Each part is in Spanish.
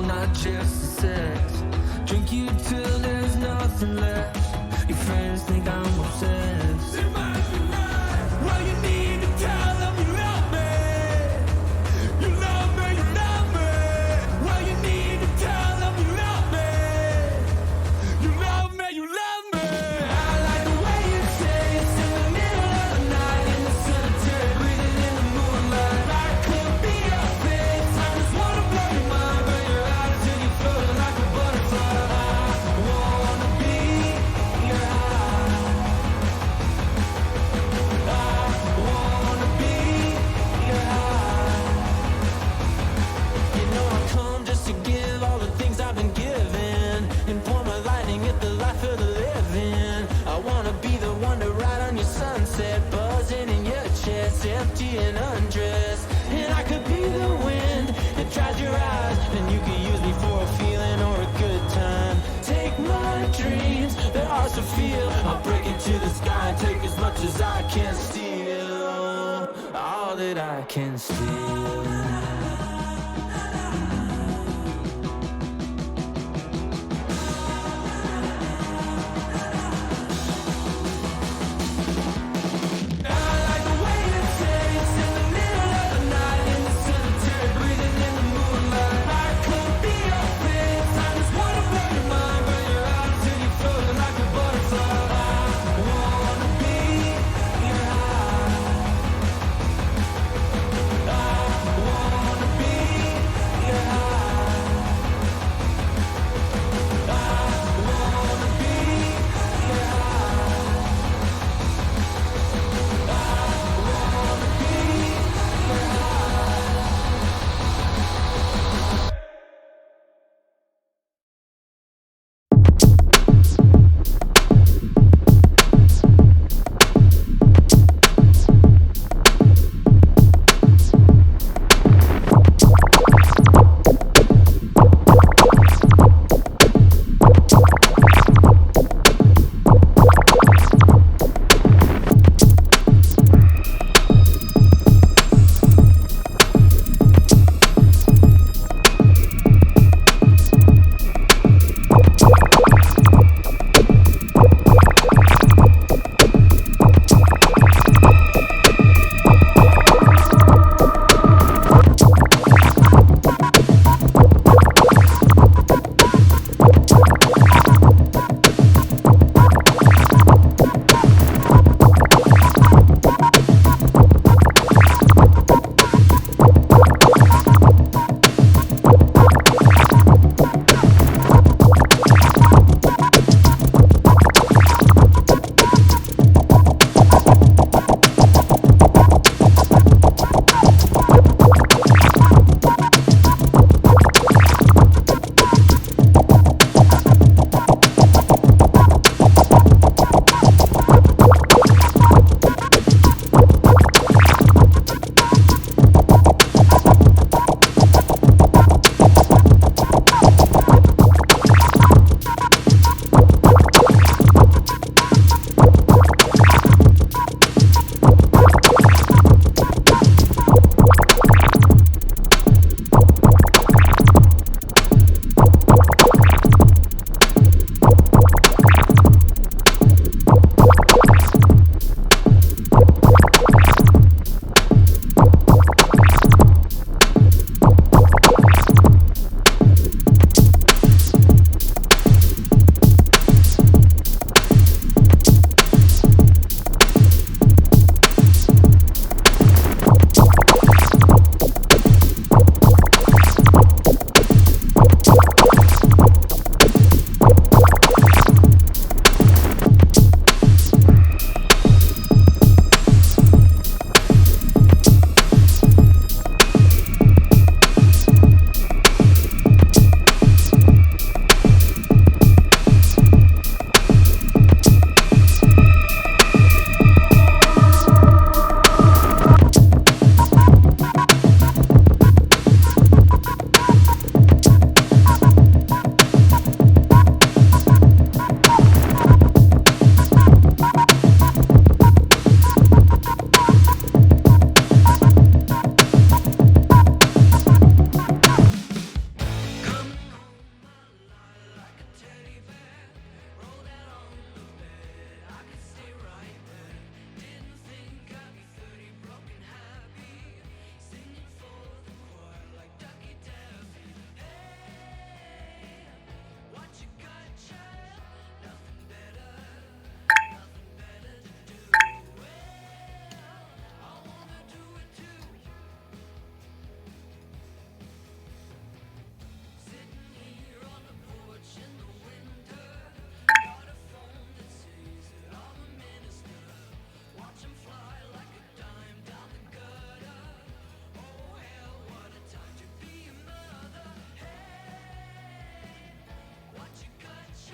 soul, not just sex. Drink you till there's nothing left. Your friends think I'm obsessed. It might be right. Well, you need to tell them you love me. You love me, you love me. Well, you need to tell them you love me. You love me, you love me. I like the way you taste in the middle of the night, in the cemetery, breathing in the moonlight. I could be your face. I just wanna blow your mind, burn your eyes till you're floating like a butterfly. I wanna be your high. I wanna be your high. You know I come just to give all the things I've been given, and pour my lightning at the life of the living. I wanna be the one to ride on your sunset, buzzing in your chest, empty and undressed. And I could be the wind that dries your eyes, and you can use me for a feeling or a good time. Take my dreams, they're ours to feel. I'll break into the sky and take as much as I can steal, all that I can steal. I like the way you taste in the middle of the night, in the cemetery, breathing in the moonlight. I could be your face. I just wanna blow your mind, burn your eyes till you're floating like a butterfly. I wanna be your high. I wanna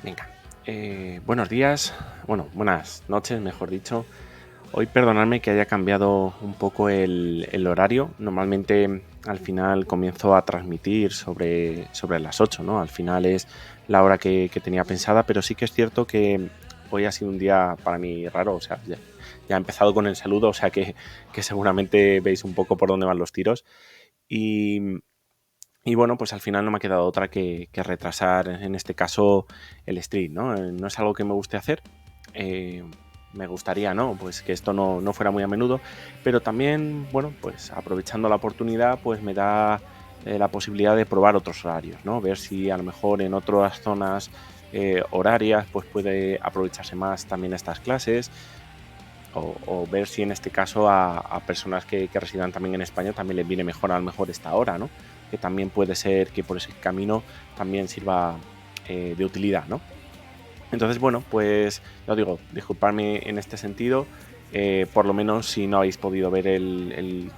Venga, buenos días, bueno, buenas noches, mejor dicho. Hoy perdonadme que haya cambiado un poco el horario. Normalmente al final comienzo a transmitir sobre las 8, ¿no? Al final es la hora que tenía pensada, pero sí que es cierto que hoy ha sido un día para mí raro. O sea, ya he empezado con el saludo, o sea que seguramente veis un poco por dónde van los tiros. Y, y bueno, pues al final no me ha quedado otra que retrasar, en este caso, el stream, ¿no? No es algo que me guste hacer. eh, Me gustaría, ¿no? Pues que esto no fuera muy a menudo, pero también, bueno, pues aprovechando la oportunidad, pues me da la posibilidad de probar otros horarios, ¿no? Ver si a lo mejor en otras zonas horarias, pues puede aprovecharse más también estas clases, o ver si en este caso a personas que residan también en España también les viene mejor a lo mejor esta hora, ¿no? Que también puede ser que por ese camino también sirva de utilidad, ¿no? Entonces, bueno, pues ya os digo, disculpadme en este sentido. Por lo menos si no habéis podido ver el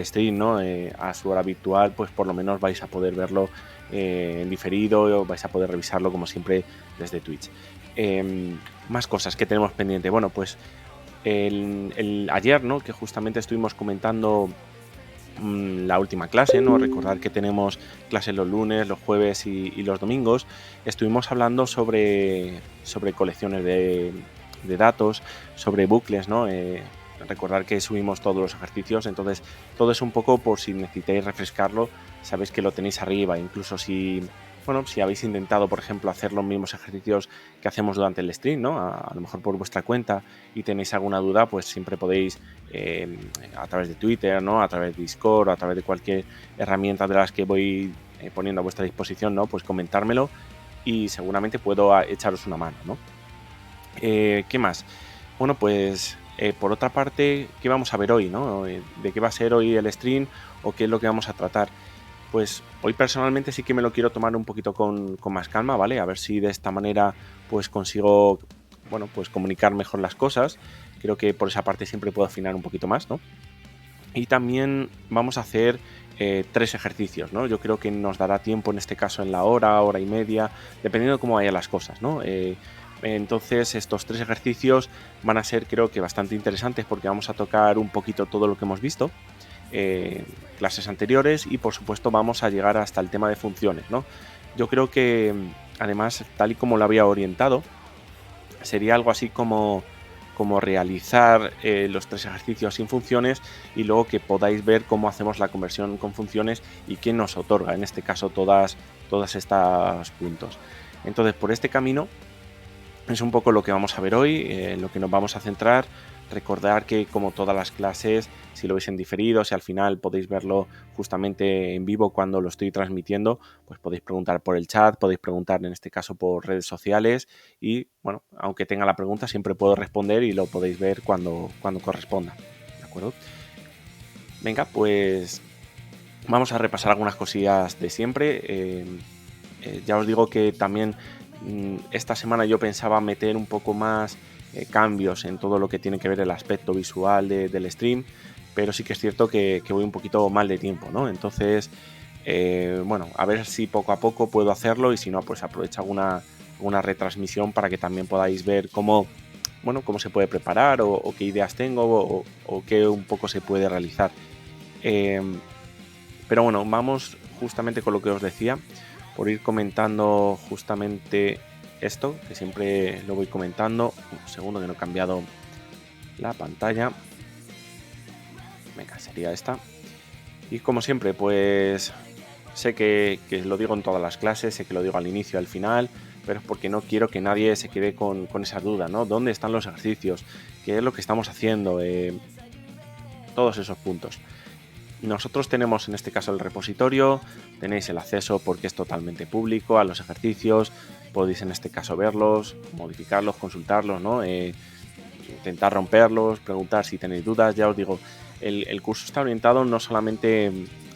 stream, ¿no? A su hora habitual, pues por lo menos vais a poder verlo en diferido, o vais a poder revisarlo como siempre desde Twitch. Más cosas que tenemos pendiente. Bueno, pues ayer, ¿no? Que justamente estuvimos comentando la última clase, ¿no? Recordar que tenemos clases los lunes, los jueves y los domingos. Estuvimos hablando sobre colecciones de datos, sobre bucles, ¿no? Recordar que subimos todos los ejercicios, entonces todo es un poco por si necesitáis refrescarlo, sabéis que lo tenéis arriba, incluso si habéis intentado, por ejemplo, hacer los mismos ejercicios que hacemos durante el stream, ¿no? A lo mejor por vuestra cuenta, y tenéis alguna duda, pues siempre podéis a través de Twitter, ¿no? A través de Discord, o a través de cualquier herramienta de las que voy poniendo a vuestra disposición, ¿no? Pues comentármelo y seguramente puedo echaros una mano, ¿no? ¿Qué más? Bueno, pues por otra parte, ¿qué vamos a ver hoy, ¿no? ¿De qué va a ser hoy el stream o qué es lo que vamos a tratar? Pues hoy personalmente sí que me lo quiero tomar un poquito con más calma, ¿vale? A ver si de esta manera pues consigo, bueno, pues comunicar mejor las cosas. Creo que por esa parte siempre puedo afinar un poquito más, ¿no? Y también vamos a hacer 3 ejercicios, ¿no? Yo creo que nos dará tiempo en este caso en la hora y media, dependiendo de cómo vayan las cosas, ¿no? Entonces estos 3 ejercicios van a ser, creo que, bastante interesantes porque vamos a tocar un poquito todo lo que hemos visto, clases anteriores, y por supuesto vamos a llegar hasta el tema de funciones, ¿no? Yo creo que además, tal y como lo había orientado, sería algo así como realizar los 3 ejercicios sin funciones y luego que podáis ver cómo hacemos la conversión con funciones y qué nos otorga, en este caso, todas estos puntos. Entonces, por este camino es un poco lo que vamos a ver hoy, en lo que nos vamos a centrar. Recordar que, como todas las clases, si lo veis en diferido, si al final podéis verlo justamente en vivo cuando lo estoy transmitiendo, pues podéis preguntar por el chat, podéis preguntar en este caso por redes sociales y, bueno, aunque tenga la pregunta, siempre puedo responder y lo podéis ver cuando corresponda, ¿de acuerdo? Venga, pues vamos a repasar algunas cosillas de siempre. Ya os digo que también esta semana yo pensaba meter un poco más cambios en todo lo que tiene que ver el aspecto visual del stream, pero sí que es cierto que voy un poquito mal de tiempo, ¿no? Entonces, bueno, a ver si poco a poco puedo hacerlo, y si no, pues aprovecho alguna retransmisión para que también podáis ver cómo se puede preparar, o qué ideas tengo, o qué un poco se puede realizar. Pero bueno, vamos justamente con lo que os decía, por ir comentando justamente esto, que siempre lo voy comentando. Un segundo, que no he cambiado la pantalla. Venga, sería esta. Y como siempre, pues sé que lo digo en todas las clases, sé que lo digo al inicio y al final, pero es porque no quiero que nadie se quede con esa duda, ¿no? ¿Dónde están los ejercicios? ¿Qué es lo que estamos haciendo? Todos esos puntos. Nosotros tenemos en este caso el repositorio, tenéis el acceso porque es totalmente público a los ejercicios, podéis en este caso verlos, modificarlos, consultarlos, ¿no? Intentar romperlos, preguntar si tenéis dudas. Ya os digo, el curso está orientado no solamente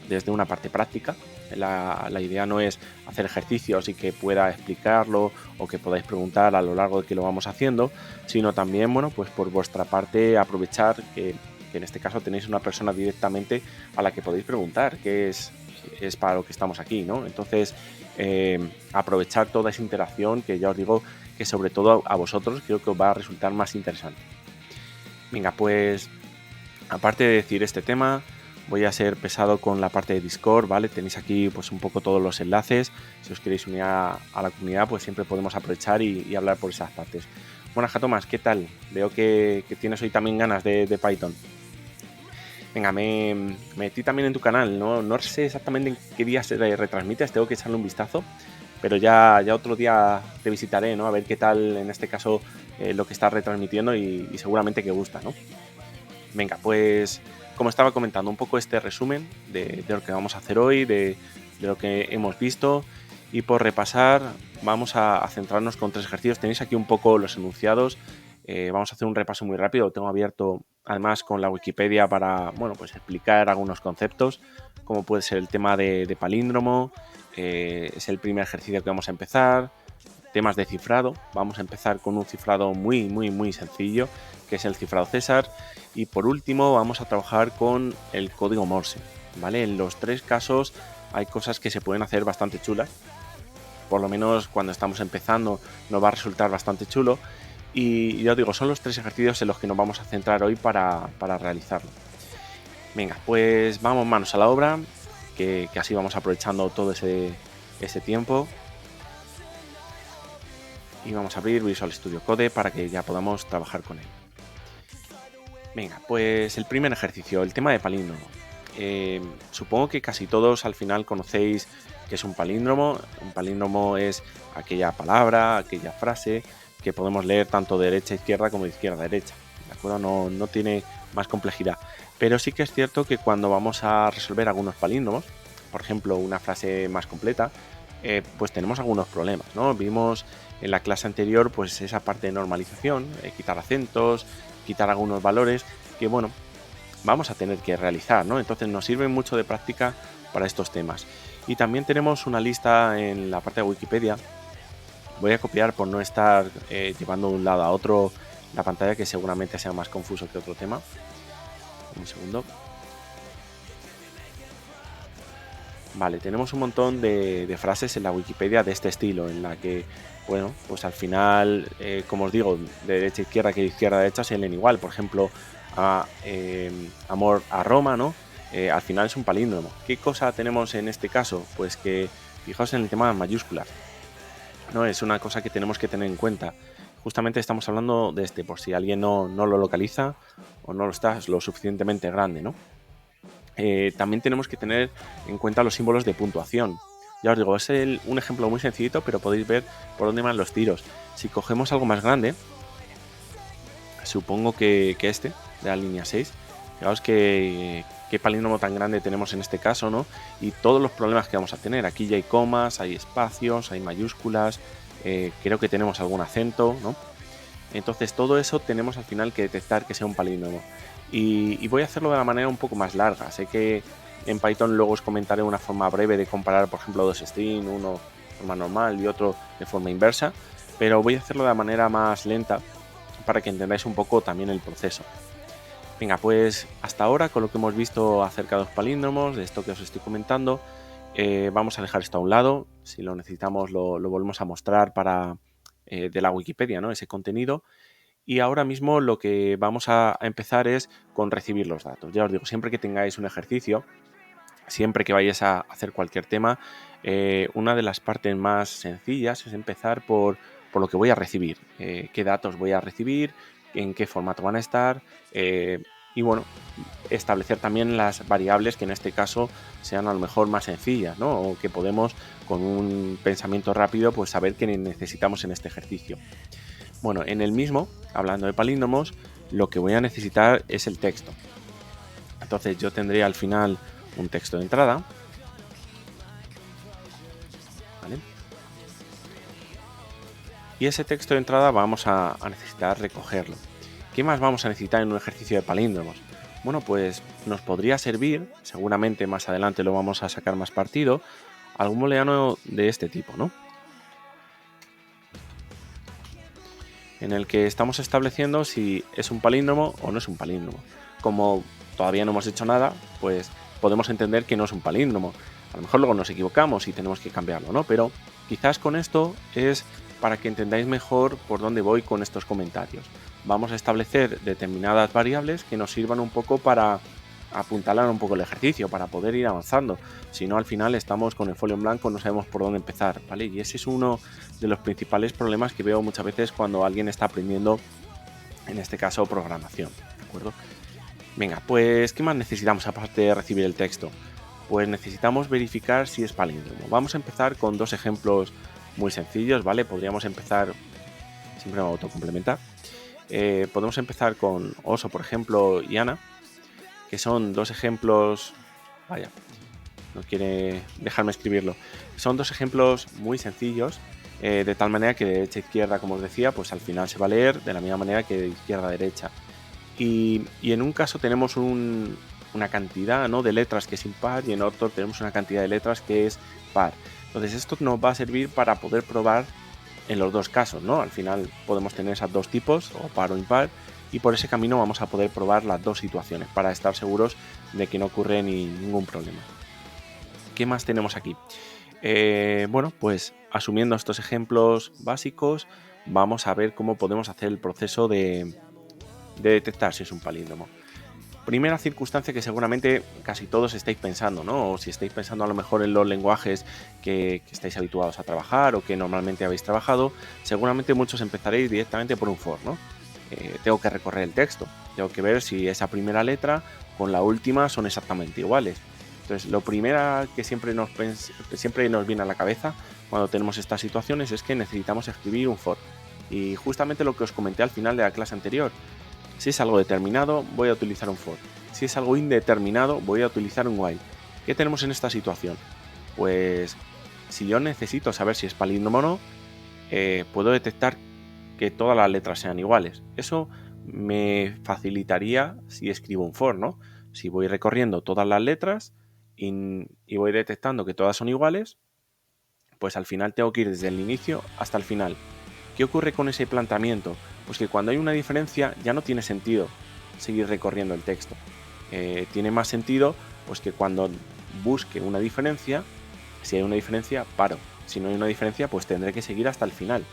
desde una parte práctica. La idea no es hacer ejercicios y que pueda explicarlo o que podáis preguntar a lo largo de que lo vamos haciendo, sino también, bueno, pues por vuestra parte aprovechar que en este caso tenéis una persona directamente a la que podéis preguntar, que es para lo que estamos aquí, ¿no? Entonces, aprovechar toda esa interacción que ya os digo que sobre todo a vosotros creo que os va a resultar más interesante. Venga, pues aparte de decir este tema, voy a ser pesado con la parte de Discord, ¿vale? Tenéis aquí pues un poco todos los enlaces. Si os queréis unir a la comunidad, pues siempre podemos aprovechar y hablar por esas partes. Bueno, Jatomas, ¿qué tal? Veo que tienes hoy también ganas de Python. Venga, me metí también en tu canal, no sé exactamente en qué día se retransmites, tengo que echarle un vistazo, pero ya otro día te visitaré, ¿no? A ver qué tal, en este caso, lo que estás retransmitiendo y seguramente que gusta, ¿no? Venga, pues como estaba comentando, un poco este resumen de lo que vamos a hacer hoy, de lo que hemos visto, y por repasar vamos a centrarnos con 3 ejercicios. Tenéis aquí un poco los enunciados. Vamos a hacer un repaso muy rápido. Lo tengo abierto además con la Wikipedia para, bueno, pues explicar algunos conceptos, como puede ser el tema de palíndromo. Es el primer ejercicio que vamos a empezar. Temas de cifrado. Vamos a empezar con un cifrado muy sencillo, que es el cifrado César. Y por último vamos a trabajar con el código Morse, ¿vale? En los 3 casos hay cosas que se pueden hacer bastante chulas. Por lo menos cuando estamos empezando nos va a resultar bastante chulo. Y ya os digo, son los 3 ejercicios en los que nos vamos a centrar hoy para realizarlo. Venga, pues vamos manos a la obra, que así vamos aprovechando todo ese tiempo. Y vamos a abrir Visual Studio Code para que ya podamos trabajar con él. Venga, pues el primer ejercicio, el tema de palíndromo. Supongo que casi todos al final conocéis qué es un palíndromo. Un palíndromo es aquella palabra, aquella frase que podemos leer tanto de derecha a izquierda como de izquierda a derecha, ¿de acuerdo? No tiene más complejidad. Pero sí que es cierto que cuando vamos a resolver algunos palíndromos, por ejemplo, una frase más completa, pues tenemos algunos problemas, ¿no? Vimos en la clase anterior pues esa parte de normalización, quitar acentos, quitar algunos valores que, bueno, vamos a tener que realizar, ¿no? Entonces nos sirve mucho de práctica para estos temas. Y también tenemos una lista en la parte de Wikipedia. Voy a copiar por no estar llevando de un lado a otro la pantalla, que seguramente sea más confuso que otro tema. Un segundo. Vale, tenemos un montón de frases en la Wikipedia de este estilo, en la que, bueno, pues al final, como os digo, de derecha a izquierda que de izquierda a derecha se leen igual. Por ejemplo, amor a Roma, ¿no? Al final es un palíndromo. ¿Qué cosa tenemos en este caso? Pues que, fijaos en el tema de mayúsculas, ¿no? Es una cosa que tenemos que tener en cuenta. Justamente estamos hablando de por si alguien no lo localiza o no lo está lo suficientemente grande, ¿no? También tenemos que tener en cuenta los símbolos de puntuación. Ya os digo, es un ejemplo muy sencillito, pero podéis ver por dónde van los tiros. Si cogemos algo más grande, supongo que este, de la línea 6, fijaos qué palíndromo tan grande tenemos en este caso, ¿no? Y todos los problemas que vamos a tener. Aquí ya hay comas, hay espacios, hay mayúsculas, creo que tenemos algún acento, ¿no? Entonces todo eso tenemos al final que detectar que sea un palíndromo. Y voy a hacerlo de la manera un poco más larga. Sé que en Python luego os comentaré una forma breve de comparar, por ejemplo, dos strings, uno de forma normal y otro de forma inversa, pero voy a hacerlo de la manera más lenta para que entendáis un poco también el proceso. Venga, pues hasta ahora con lo que hemos visto acerca de los palíndromos, de esto que os estoy comentando, vamos a dejar esto a un lado. Si lo necesitamos lo volvemos a mostrar de la Wikipedia, ¿no? Ese contenido. Y ahora mismo lo que vamos a empezar es con recibir los datos. Ya os digo, siempre que tengáis un ejercicio, siempre que vayáis a hacer cualquier tema, una de las partes más sencillas es empezar por lo que voy a recibir. Qué datos voy a recibir, en qué formato van a estar, y bueno, establecer también las variables que en este caso sean a lo mejor más sencillas, ¿no? O que podemos con un pensamiento rápido pues saber qué necesitamos en este ejercicio. Bueno, en el mismo, hablando de palíndromos, lo que voy a necesitar es el texto. Entonces yo tendré al final un texto de entrada, ¿vale? Y ese texto de entrada vamos a necesitar recogerlo. ¿Qué más vamos a necesitar en un ejercicio de palíndromos? Bueno, pues nos podría servir, seguramente más adelante lo vamos a sacar más partido, algún booleano de este tipo, ¿no? En el que estamos estableciendo si es un palíndromo o no es un palíndromo. Como todavía no hemos hecho nada, pues podemos entender que no es un palíndromo. A lo mejor luego nos equivocamos y tenemos que cambiarlo, ¿no? Pero quizás con esto es para que entendáis mejor por dónde voy con estos comentarios. Vamos a establecer determinadas variables que nos sirvan un poco para apuntalar un poco el ejercicio, para poder ir avanzando. Si no, al final estamos con el folio en blanco, no sabemos por dónde empezar, ¿vale? Y ese es uno de los principales problemas que veo muchas veces cuando alguien está aprendiendo, en este caso, programación, ¿de acuerdo? Venga, pues, ¿qué más necesitamos aparte de recibir el texto? Pues necesitamos verificar si es palíndromo. Vamos a empezar con dos ejemplos muy sencillos, ¿vale? Podríamos empezar, siempre me autocomplementar. Podemos empezar con Oso, por ejemplo, y Ana, que son dos ejemplos, vaya, no quiere dejarme escribirlo, son dos ejemplos muy sencillos, de tal manera que de derecha a izquierda, como os decía, pues al final se va a leer de la misma manera que de izquierda a derecha. Y en un caso tenemos una cantidad, ¿no?, de letras que es impar y en otro tenemos una cantidad de letras que es par. Entonces esto nos va a servir para poder probar en los dos casos, ¿no? Al final podemos tener esos dos tipos, o par o impar, y por ese camino vamos a poder probar las dos situaciones para estar seguros de que no ocurre ningún problema. ¿Qué más tenemos aquí? Bueno, pues asumiendo estos ejemplos básicos, vamos a ver cómo podemos hacer el proceso de detectar si es un palíndromo. Primera circunstancia que seguramente casi todos estáis pensando, ¿no? O si estáis pensando a lo mejor en los lenguajes que estáis habituados a trabajar o que normalmente habéis trabajado, seguramente muchos empezaréis directamente por un for, ¿no? Tengo que recorrer el texto, tengo que ver si esa primera letra con la última son exactamente iguales. Entonces, lo primero que siempre nos viene a la cabeza cuando tenemos estas situaciones es que necesitamos escribir un for. Y justamente lo que os comenté al final de la clase anterior, si es algo determinado, voy a utilizar un for. Si es algo indeterminado, voy a utilizar un while. ¿Qué tenemos en esta situación? Pues si yo necesito saber si es palíndromo o no, puedo detectar que todas las letras sean iguales. Eso me facilitaría si escribo un for, ¿no? Si voy recorriendo todas las letras y voy detectando que todas son iguales, pues al final tengo que ir desde el inicio hasta el final. ¿Qué ocurre con ese planteamiento? Pues que cuando hay una diferencia ya no tiene sentido seguir recorriendo el texto. Tiene más sentido pues que cuando busque una diferencia, si hay una diferencia, paro. Si no hay una diferencia, pues tendré que seguir hasta el final.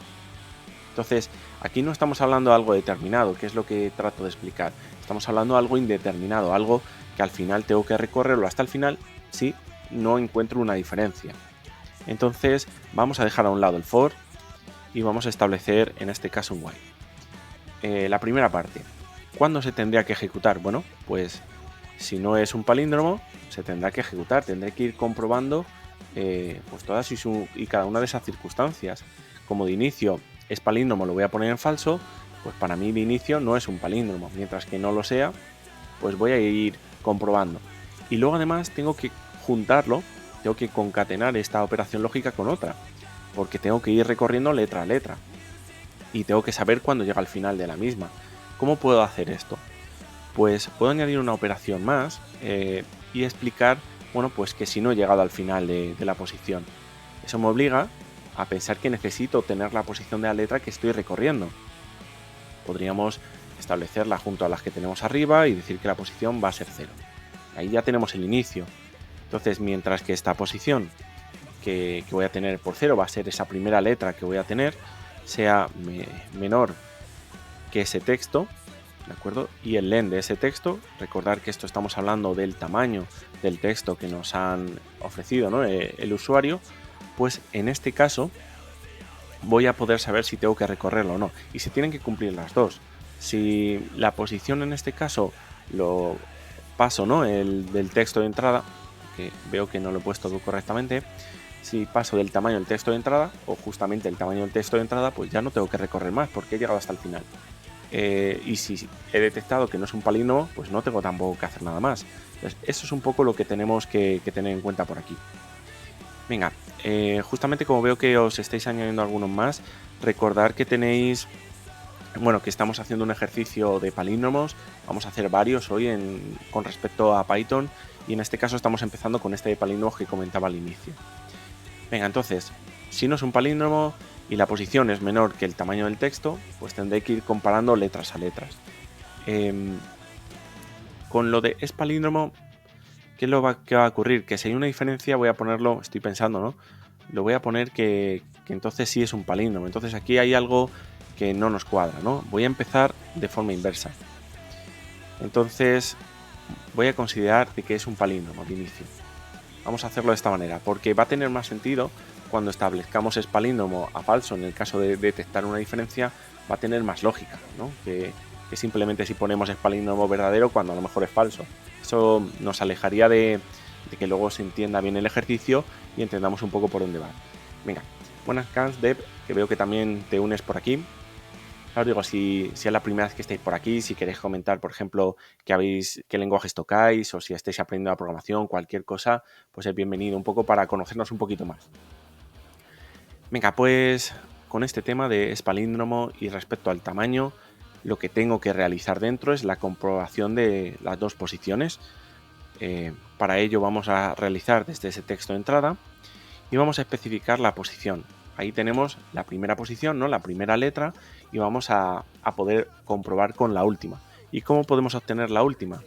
Entonces, aquí no estamos hablando de algo determinado, que es lo que trato de explicar. Estamos hablando de algo indeterminado, algo que al final tengo que recorrerlo hasta el final si no encuentro una diferencia. Entonces, vamos a dejar a un lado el for y vamos a establecer en este caso un while. La primera parte, ¿cuándo se tendría que ejecutar? Bueno, pues si no es un palíndromo, se tendrá que ejecutar, tendré que ir comprobando pues todas y cada una de esas circunstancias. Como de inicio es palíndromo, lo voy a poner en falso, pues para mí de inicio no es un palíndromo, mientras que no lo sea, pues voy a ir comprobando. Y luego además tengo que juntarlo, tengo que concatenar esta operación lógica con otra, porque tengo que ir recorriendo letra a letra y tengo que saber cuándo llega al final de la misma. ¿Cómo puedo hacer esto? Pues puedo añadir una operación más y explicar, bueno, pues que si no he llegado al final de la posición. Eso me obliga a pensar que necesito tener la posición de la letra que estoy recorriendo. Podríamos establecerla junto a las que tenemos arriba y decir que la posición va a ser 0. Ahí ya tenemos el inicio. Entonces, mientras que esta posición que voy a tener por 0 va a ser esa primera letra que voy a tener, sea menor que ese texto, ¿de acuerdo? Y el len de ese texto, recordar que esto estamos hablando del tamaño del texto que nos han ofrecido, ¿no?, el usuario, pues en este caso voy a poder saber si tengo que recorrerlo o no. Y se tienen que cumplir las dos. Si la posición en este caso lo paso, ¿no?, del texto de entrada, que veo que no lo he puesto correctamente, si paso del tamaño del texto de entrada, o justamente el tamaño del texto de entrada, pues ya no tengo que recorrer más porque he llegado hasta el final. Y si he detectado que no es un palíndromo, pues no tengo tampoco que hacer nada más. Entonces, eso es un poco lo que tenemos que tener en cuenta por aquí. Venga, justamente como veo que os estáis añadiendo algunos más, recordar que tenéis, bueno, que estamos haciendo un ejercicio de palíndromos, vamos a hacer varios hoy con respecto a Python, y en este caso estamos empezando con este de palíndromos que comentaba al inicio. Venga, entonces, si no es un palíndromo y la posición es menor que el tamaño del texto, pues tendré que ir comparando letras a letras. Con lo de es palíndromo, ¿Qué va a ocurrir? Que si hay una diferencia voy a ponerlo, estoy pensando, ¿no? Lo voy a poner que entonces sí es un palíndromo. Entonces aquí hay algo que no nos cuadra, ¿no? Voy a empezar de forma inversa. Entonces voy a considerar que es un palíndromo de inicio. Vamos a hacerlo de esta manera, porque va a tener más sentido cuando establezcamos es palíndromo a falso. En el caso de detectar una diferencia, va a tener más lógica, ¿no? Que simplemente si ponemos es palíndromo verdadero cuando a lo mejor es falso. Eso nos alejaría de que luego se entienda bien el ejercicio y entendamos un poco por dónde va. Venga, buenas Cans, Deb, que veo que también te unes por aquí. Os digo, si es la primera vez que estáis por aquí, si queréis comentar, por ejemplo, qué lenguajes tocáis o si estáis aprendiendo la programación, cualquier cosa, pues es bienvenido un poco para conocernos un poquito más. Venga, pues con este tema de es palíndromo y respecto al tamaño, lo que tengo que realizar dentro es la comprobación de las dos posiciones. Para ello vamos a realizar desde ese texto de entrada y vamos a especificar la posición. Ahí tenemos la primera posición, ¿no? La primera letra, y vamos a poder comprobar con la última. ¿Y cómo podemos obtener la última?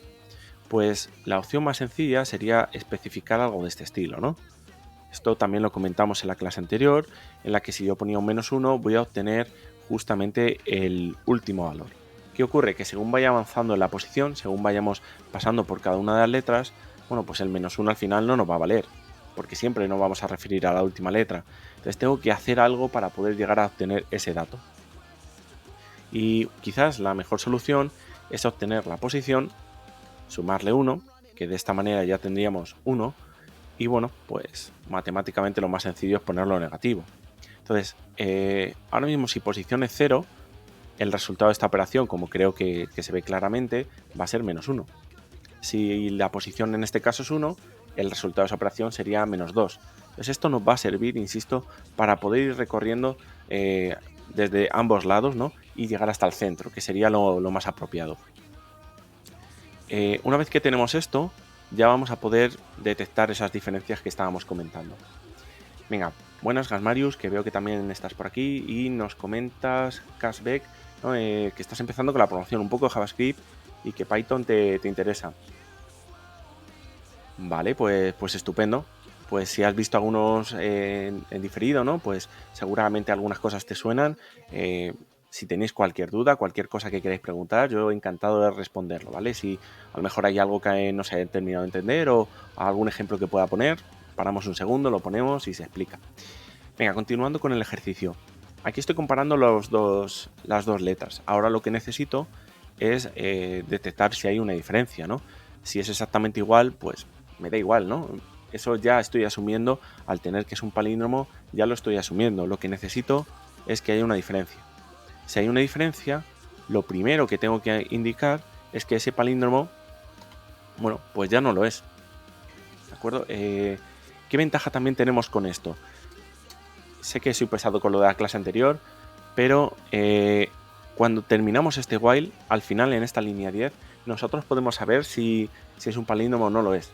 Pues la opción más sencilla sería especificar algo de este estilo, ¿no? Esto también lo comentamos en la clase anterior, en la que si yo ponía un -1 voy a obtener justamente el último valor. ¿Qué ocurre? Que según vaya avanzando en la posición, según vayamos pasando por cada una de las letras, bueno, pues el -1 al final no nos va a valer, porque siempre nos vamos a referir a la última letra. Entonces tengo que hacer algo para poder llegar a obtener ese dato. Y quizás la mejor solución es obtener la posición, sumarle 1, que de esta manera ya tendríamos 1, y bueno, pues matemáticamente lo más sencillo es ponerlo negativo. Entonces, ahora mismo si posición es 0, el resultado de esta operación, como creo que se ve claramente, va a ser -1. Si la posición en este caso es 1, el resultado de esa operación sería -2. Entonces esto nos va a servir, insisto, para poder ir recorriendo desde ambos lados, ¿no? Y llegar hasta el centro, que sería lo más apropiado. Una vez que tenemos esto, ya vamos a poder detectar esas diferencias que estábamos comentando. Venga, buenas Gasmarius, que veo que también estás por aquí y nos comentas, Cashback, ¿no? Que estás empezando con la programación un poco de JavaScript y que Python te interesa. Vale, pues estupendo. Pues si has visto algunos en diferido, ¿no? Pues seguramente algunas cosas te suenan. Si tenéis cualquier duda, cualquier cosa que queráis preguntar, yo encantado de responderlo, ¿vale? Si a lo mejor hay algo que no se haya terminado de entender o algún ejemplo que pueda poner, paramos un segundo, lo ponemos y se explica. Venga, continuando con el ejercicio. Aquí estoy comparando las dos letras. Ahora lo que necesito es detectar si hay una diferencia, ¿no? Si es exactamente igual, pues me da igual, ¿no? Eso ya estoy asumiendo, al tener que es un palíndromo, ya lo estoy asumiendo. Lo que necesito es que haya una diferencia. Si hay una diferencia, lo primero que tengo que indicar es que ese palíndromo, bueno, pues ya no lo es. ¿De acuerdo? ¿Qué ventaja también tenemos con esto? Sé que soy pesado con lo de la clase anterior, pero cuando terminamos este while, al final en esta línea 10, nosotros podemos saber si es un palíndromo o no lo es.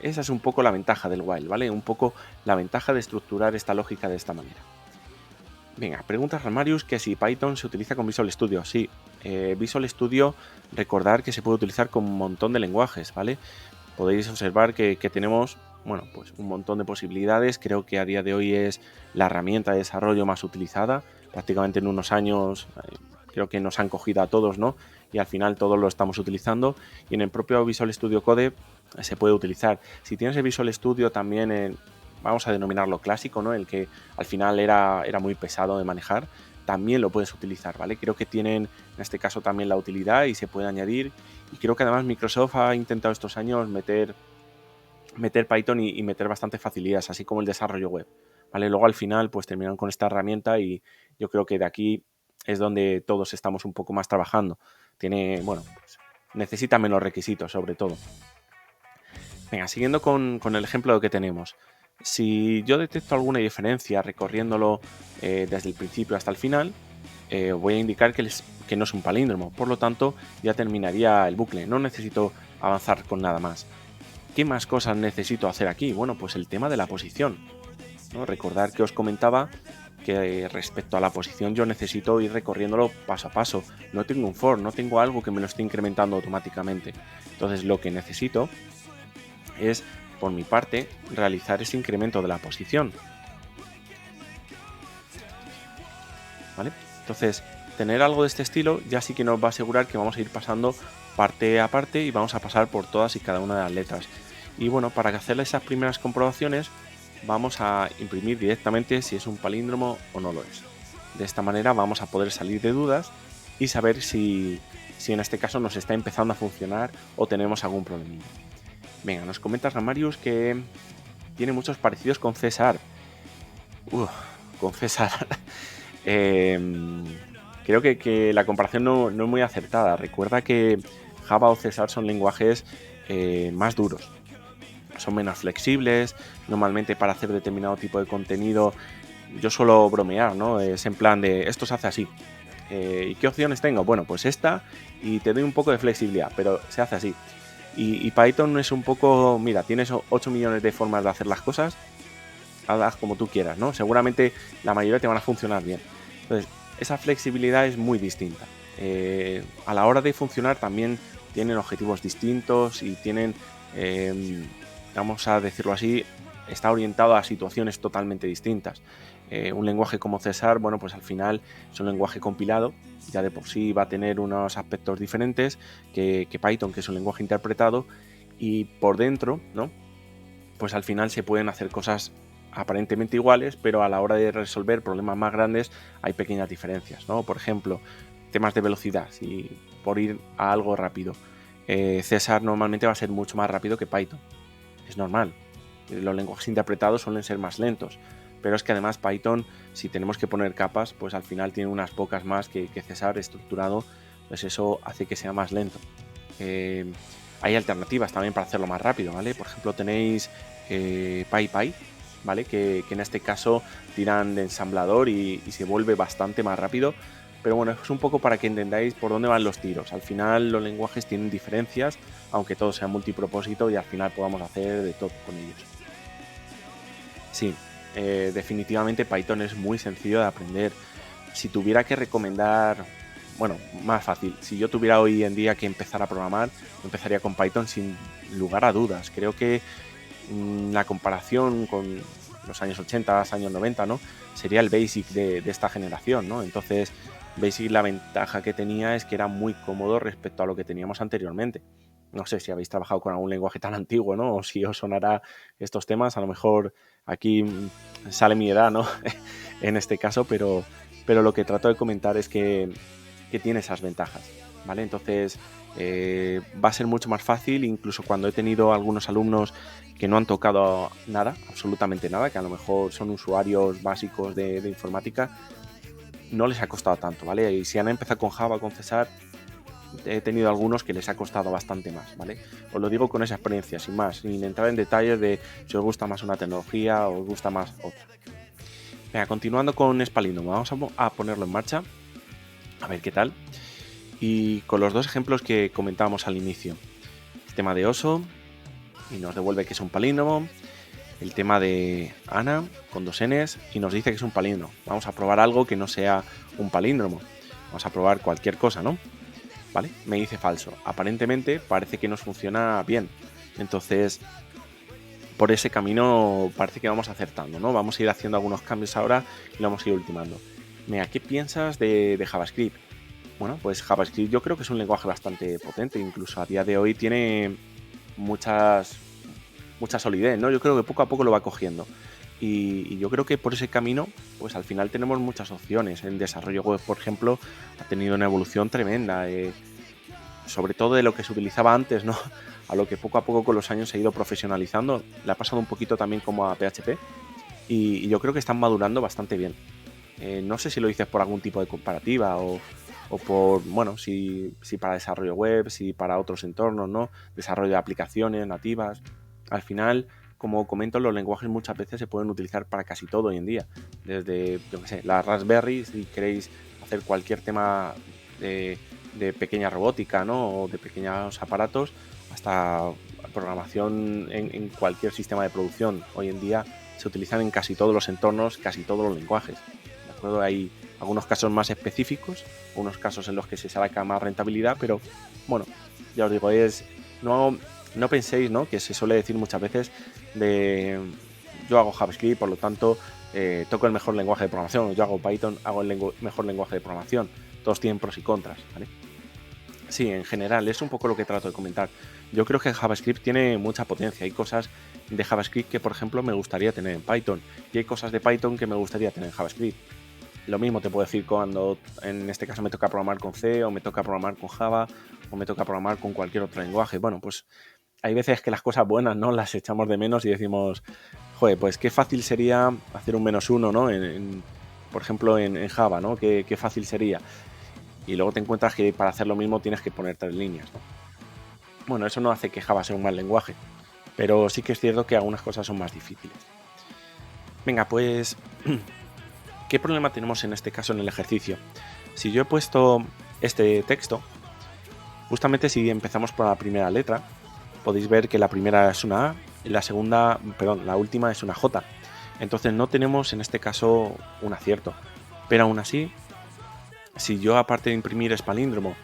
Esa es un poco la ventaja del while, ¿vale? Un poco la ventaja de estructurar esta lógica de esta manera. Venga, pregunta Ramarius que si Python se utiliza con Visual Studio. Sí, Visual Studio, recordar que se puede utilizar con un montón de lenguajes, ¿vale? Podéis observar que tenemos, bueno, pues un montón de posibilidades. Creo que a día de hoy es la herramienta de desarrollo más utilizada. Prácticamente en unos años creo que nos han cogido a todos, ¿no? Y al final todos lo estamos utilizando. Y en el propio Visual Studio Code se puede utilizar. Si tienes el Visual Studio también, vamos a denominarlo clásico, ¿no? El que al final era muy pesado de manejar, también lo puedes utilizar, ¿vale? Creo que tienen en este caso también la utilidad y se puede añadir. Y creo que además Microsoft ha intentado estos años meter Python y meter bastante facilidades, así como el desarrollo web, ¿vale? Luego al final pues terminaron con esta herramienta y yo creo que de aquí es donde todos estamos un poco más trabajando. Tiene, bueno, pues necesita menos requisitos sobre todo. Venga, siguiendo con el ejemplo que tenemos. Si yo detecto alguna diferencia recorriéndolo desde el principio hasta el final, voy a indicar que no es un palíndromo. Por lo tanto, ya terminaría el bucle. No necesito avanzar con nada más. ¿Qué más cosas necesito hacer aquí? Bueno, pues el tema de la posición, ¿no? Recordar que os comentaba que respecto a la posición yo necesito ir recorriéndolo paso a paso. No tengo un for, no tengo algo que me lo esté incrementando automáticamente. Entonces lo que necesito es, por mi parte, realizar ese incremento de la posición. ¿Vale? Entonces, tener algo de este estilo ya sí que nos va a asegurar que vamos a ir pasando parte a parte y vamos a pasar por todas y cada una de las letras. Y bueno, para hacer esas primeras comprobaciones vamos a imprimir directamente si es un palíndromo o no lo es. De esta manera vamos a poder salir de dudas y saber si en este caso nos está empezando a funcionar o tenemos algún problemilla. Venga, nos comenta Ramarius que tiene muchos parecidos con César. Con César. Creo que la comparación no es muy acertada. Recuerda que Java o César son lenguajes más duros. Son menos flexibles. Normalmente para hacer determinado tipo de contenido yo suelo bromear, ¿no? Es en plan de esto se hace así. ¿Y qué opciones tengo? Bueno, pues esta y te doy un poco de flexibilidad, pero se hace así. Y Python es un poco, mira, tienes 8 millones de formas de hacer las cosas, hazlas como tú quieras, ¿no? Seguramente la mayoría te van a funcionar bien. Entonces, esa flexibilidad es muy distinta. A la hora de funcionar también tienen objetivos distintos y tienen, vamos a decirlo así, está orientado a situaciones totalmente distintas. Un lenguaje como César, bueno, pues al final es un lenguaje compilado, ya de por sí va a tener unos aspectos diferentes que Python, que es un lenguaje interpretado, y por dentro, ¿no? Pues al final se pueden hacer cosas aparentemente iguales, pero a la hora de resolver problemas más grandes hay pequeñas diferencias, ¿no? Por ejemplo, temas de velocidad, si por ir a algo rápido. César normalmente va a ser mucho más rápido que Python, es normal. Los lenguajes interpretados suelen ser más lentos, pero es que además Python, si tenemos que poner capas, pues al final tiene unas pocas más que César estructurado, pues eso hace que sea más lento. Hay alternativas también para hacerlo más rápido, ¿vale? Por ejemplo, tenéis PyPy, ¿vale? Que en este caso tiran de ensamblador y se vuelve bastante más rápido. Pero bueno, es un poco para que entendáis por dónde van los tiros. Al final los lenguajes tienen diferencias, aunque todo sea multipropósito y al final podamos hacer de todo con ellos. Sí, definitivamente Python es muy sencillo de aprender. Si tuviera que recomendar, bueno, más fácil, si yo tuviera hoy en día que empezar a programar, empezaría con Python sin lugar a dudas. Creo que la comparación con los años 80, años 90, ¿no? Sería el Basic de esta generación, ¿no? Entonces, Basic, la ventaja que tenía es que era muy cómodo respecto a lo que teníamos anteriormente. No sé si habéis trabajado con algún lenguaje tan antiguo, ¿no? O si os sonará estos temas. A lo mejor aquí sale mi edad, ¿no? En este caso, pero lo que trato de comentar es que tiene esas ventajas, ¿vale? Entonces, va a ser mucho más fácil, incluso cuando he tenido algunos alumnos que no han tocado nada, absolutamente nada, que a lo mejor son usuarios básicos de informática, no les ha costado tanto, ¿vale? Y si han empezado con Java, con César, he tenido algunos que les ha costado bastante más, ¿vale? Os lo digo con esa experiencia, sin más, sin entrar en detalles de si os gusta más una tecnología o os gusta más otra. Venga, continuando con Spalindrum, vamos a ponerlo en marcha, a ver qué tal. Y con los dos ejemplos que comentábamos al inicio. El tema de oso, y nos devuelve que es un palíndromo. El tema de Ana, con 2 Ns, y nos dice que es un palíndromo. Vamos a probar algo que no sea un palíndromo. Vamos a probar cualquier cosa, ¿no? ¿Vale? Me dice falso. Aparentemente parece que nos funciona bien. Entonces, por ese camino parece que vamos acertando, ¿no? Vamos a ir haciendo algunos cambios ahora y lo vamos a ir ultimando. Mira, ¿qué piensas de JavaScript? Bueno, pues JavaScript yo creo que es un lenguaje bastante potente. Incluso a día de hoy tiene mucha solidez, ¿no? Yo creo que poco a poco lo va cogiendo. Y yo creo que por ese camino, pues al final tenemos muchas opciones. El desarrollo web, por ejemplo, ha tenido una evolución tremenda, sobre todo de lo que se utilizaba antes, ¿no? A lo que poco a poco con los años se ha ido profesionalizando. Le ha pasado un poquito también como a PHP y yo creo que están madurando bastante bien. No sé si lo dices por algún tipo de comparativa o por, bueno, si para desarrollo web, si para otros entornos, ¿no? Desarrollo de aplicaciones nativas. Al final, como comento, los lenguajes muchas veces se pueden utilizar para casi todo hoy en día. Desde, yo qué sé, la Raspberry, si queréis hacer cualquier tema de pequeña robótica, ¿no? O de pequeños aparatos, hasta programación en cualquier sistema de producción. Hoy en día se utilizan en casi todos los entornos, casi todos los lenguajes. ¿De acuerdo? Hay algunos casos más específicos, unos casos en los que se saca más rentabilidad, pero bueno, ya os digo, No penséis, ¿no?, que se suele decir muchas veces de yo hago JavaScript, por lo tanto toco el mejor lenguaje de programación, yo hago Python, hago el mejor lenguaje de programación. Todos tienen pros y contras, ¿vale? Sí, en general, es un poco lo que trato de comentar. Yo creo que JavaScript tiene mucha potencia. Hay cosas de JavaScript que, por ejemplo, me gustaría tener en Python. Y hay cosas de Python que me gustaría tener en JavaScript. Lo mismo te puedo decir cuando, en este caso, me toca programar con C, o me toca programar con Java, o me toca programar con cualquier otro lenguaje. Bueno, pues hay veces que las cosas buenas, ¿no?, las echamos de menos y decimos, joder, pues qué fácil sería hacer un -1, ¿no?, por ejemplo, en Java, ¿no? Qué fácil sería. Y luego te encuentras que para hacer lo mismo tienes que poner 3 líneas, ¿no? Bueno, eso no hace que Java sea un mal lenguaje, pero sí que es cierto que algunas cosas son más difíciles. Venga, pues, ¿qué problema tenemos en este caso en el ejercicio? Si yo he puesto este texto, justamente si empezamos por la primera letra, podéis ver que la primera es una A y la última es una J. Entonces no tenemos en este caso un acierto, pero aún así, si yo, aparte de imprimir el palíndromo,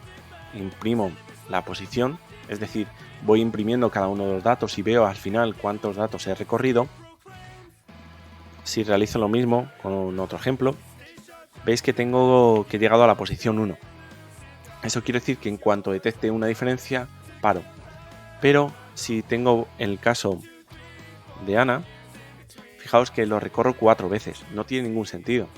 imprimo la posición, es decir, voy imprimiendo cada uno de los datos y veo al final cuántos datos he recorrido, si realizo lo mismo con otro ejemplo, veis que he llegado a la posición 1. Eso quiere decir que en cuanto detecte una diferencia, paro. Pero si tengo el caso de Ana, fijaos que lo recorro 4 veces, no tiene ningún sentido.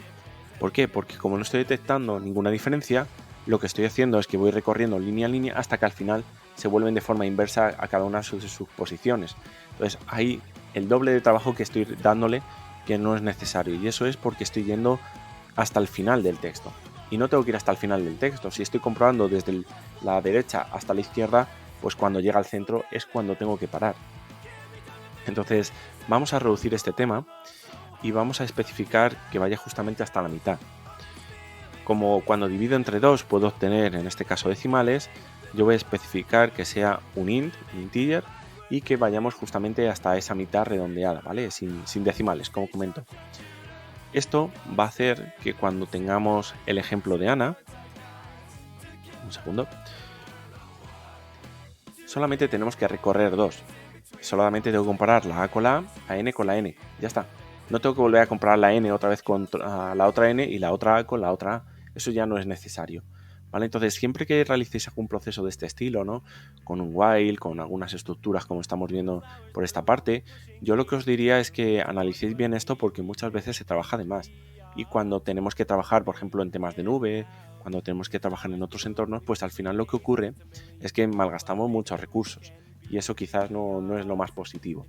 ¿Por qué? Porque como no estoy detectando ninguna diferencia, lo que estoy haciendo es que voy recorriendo línea a línea hasta que al final se vuelven de forma inversa a cada una de sus posiciones. Entonces hay el doble de trabajo que estoy dándole, que no es necesario, y eso es porque estoy yendo hasta el final del texto. Y no tengo que ir hasta el final del texto. Si estoy comprobando desde la derecha hasta la izquierda, pues cuando llega al centro es cuando tengo que parar. Entonces vamos a reducir este tema y vamos a especificar que vaya justamente hasta la mitad. Como cuando divido entre 2 puedo obtener, en este caso, decimales, yo voy a especificar que sea un int, un integer, y que vayamos justamente hasta esa mitad redondeada, ¿vale? Sin decimales, como comento. Esto va a hacer que cuando tengamos el ejemplo de Ana, un segundo, solamente tenemos que recorrer 2. Solamente tengo que comparar la A con la A, la N con la N, ya está. No tengo que volver a comparar la N otra vez con la otra N y la otra A con la otra A. Eso ya no es necesario, ¿vale? Entonces, siempre que realicéis algún proceso de este estilo, ¿no?, con un while, con algunas estructuras como estamos viendo por esta parte, yo lo que os diría es que analicéis bien esto, porque muchas veces se trabaja de más. Y cuando tenemos que trabajar, por ejemplo, en temas de nube, cuando tenemos que trabajar en otros entornos, pues al final lo que ocurre es que malgastamos muchos recursos. Y eso quizás no es lo más positivo.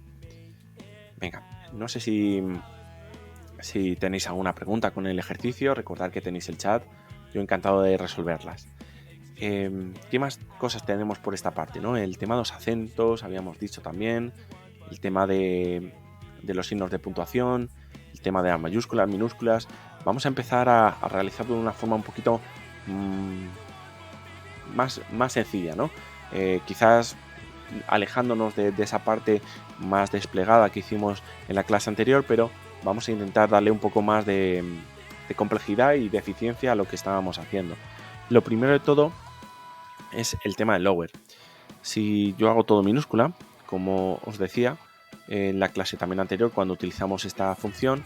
Venga, no sé si tenéis alguna pregunta con el ejercicio. Recordad que tenéis el chat. Yo encantado de resolverlas. ¿Qué más cosas tenemos por esta parte, ¿no? El tema de los acentos, habíamos dicho también. El tema de los signos de puntuación. El tema de las mayúsculas, minúsculas. Vamos a empezar a realizarlo de una forma un poquito más sencilla, ¿no? Quizás alejándonos de esa parte más desplegada que hicimos en la clase anterior, pero vamos a intentar darle un poco más de complejidad y de eficiencia a lo que estábamos haciendo. Lo primero de todo es el tema del lower. Si yo hago todo minúscula, como os decía en la clase también anterior, cuando utilizamos esta función,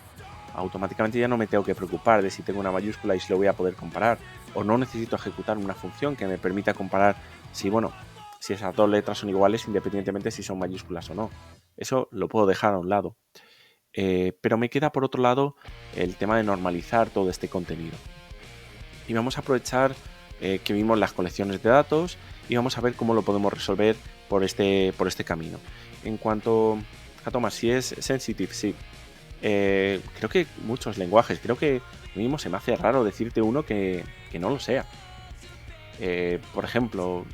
automáticamente ya no me tengo que preocupar de si tengo una mayúscula y si lo voy a poder comparar, o no necesito ejecutar una función que me permita comparar si esas dos letras son iguales independientemente si son mayúsculas o no. Eso lo puedo dejar a un lado. Pero me queda por otro lado el tema de normalizar todo este contenido. Y vamos a aprovechar que vimos las colecciones de datos y vamos a ver cómo lo podemos resolver por este camino. En cuanto a Tomás, si es sensitive, sí. Creo que muchos lenguajes, creo que mismo se me hace raro decirte uno que no lo sea. Por ejemplo,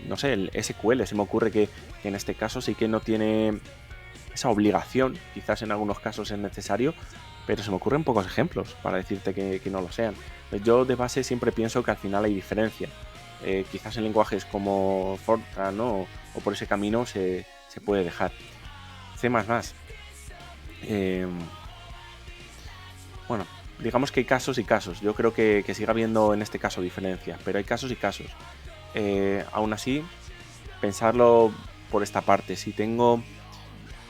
no sé, el SQL, se me ocurre que en este caso sí que no tiene esa obligación, quizás en algunos casos es necesario, pero se me ocurren pocos ejemplos para decirte que no lo sean. Yo de base siempre pienso que al final hay diferencia. Quizás en lenguajes como Fortran, ¿no?, o por ese camino se puede dejar. C++. Bueno, digamos que hay casos y casos. Yo creo que sigue habiendo en este caso diferencias, pero hay casos y casos. Aún así, pensarlo por esta parte. Si tengo,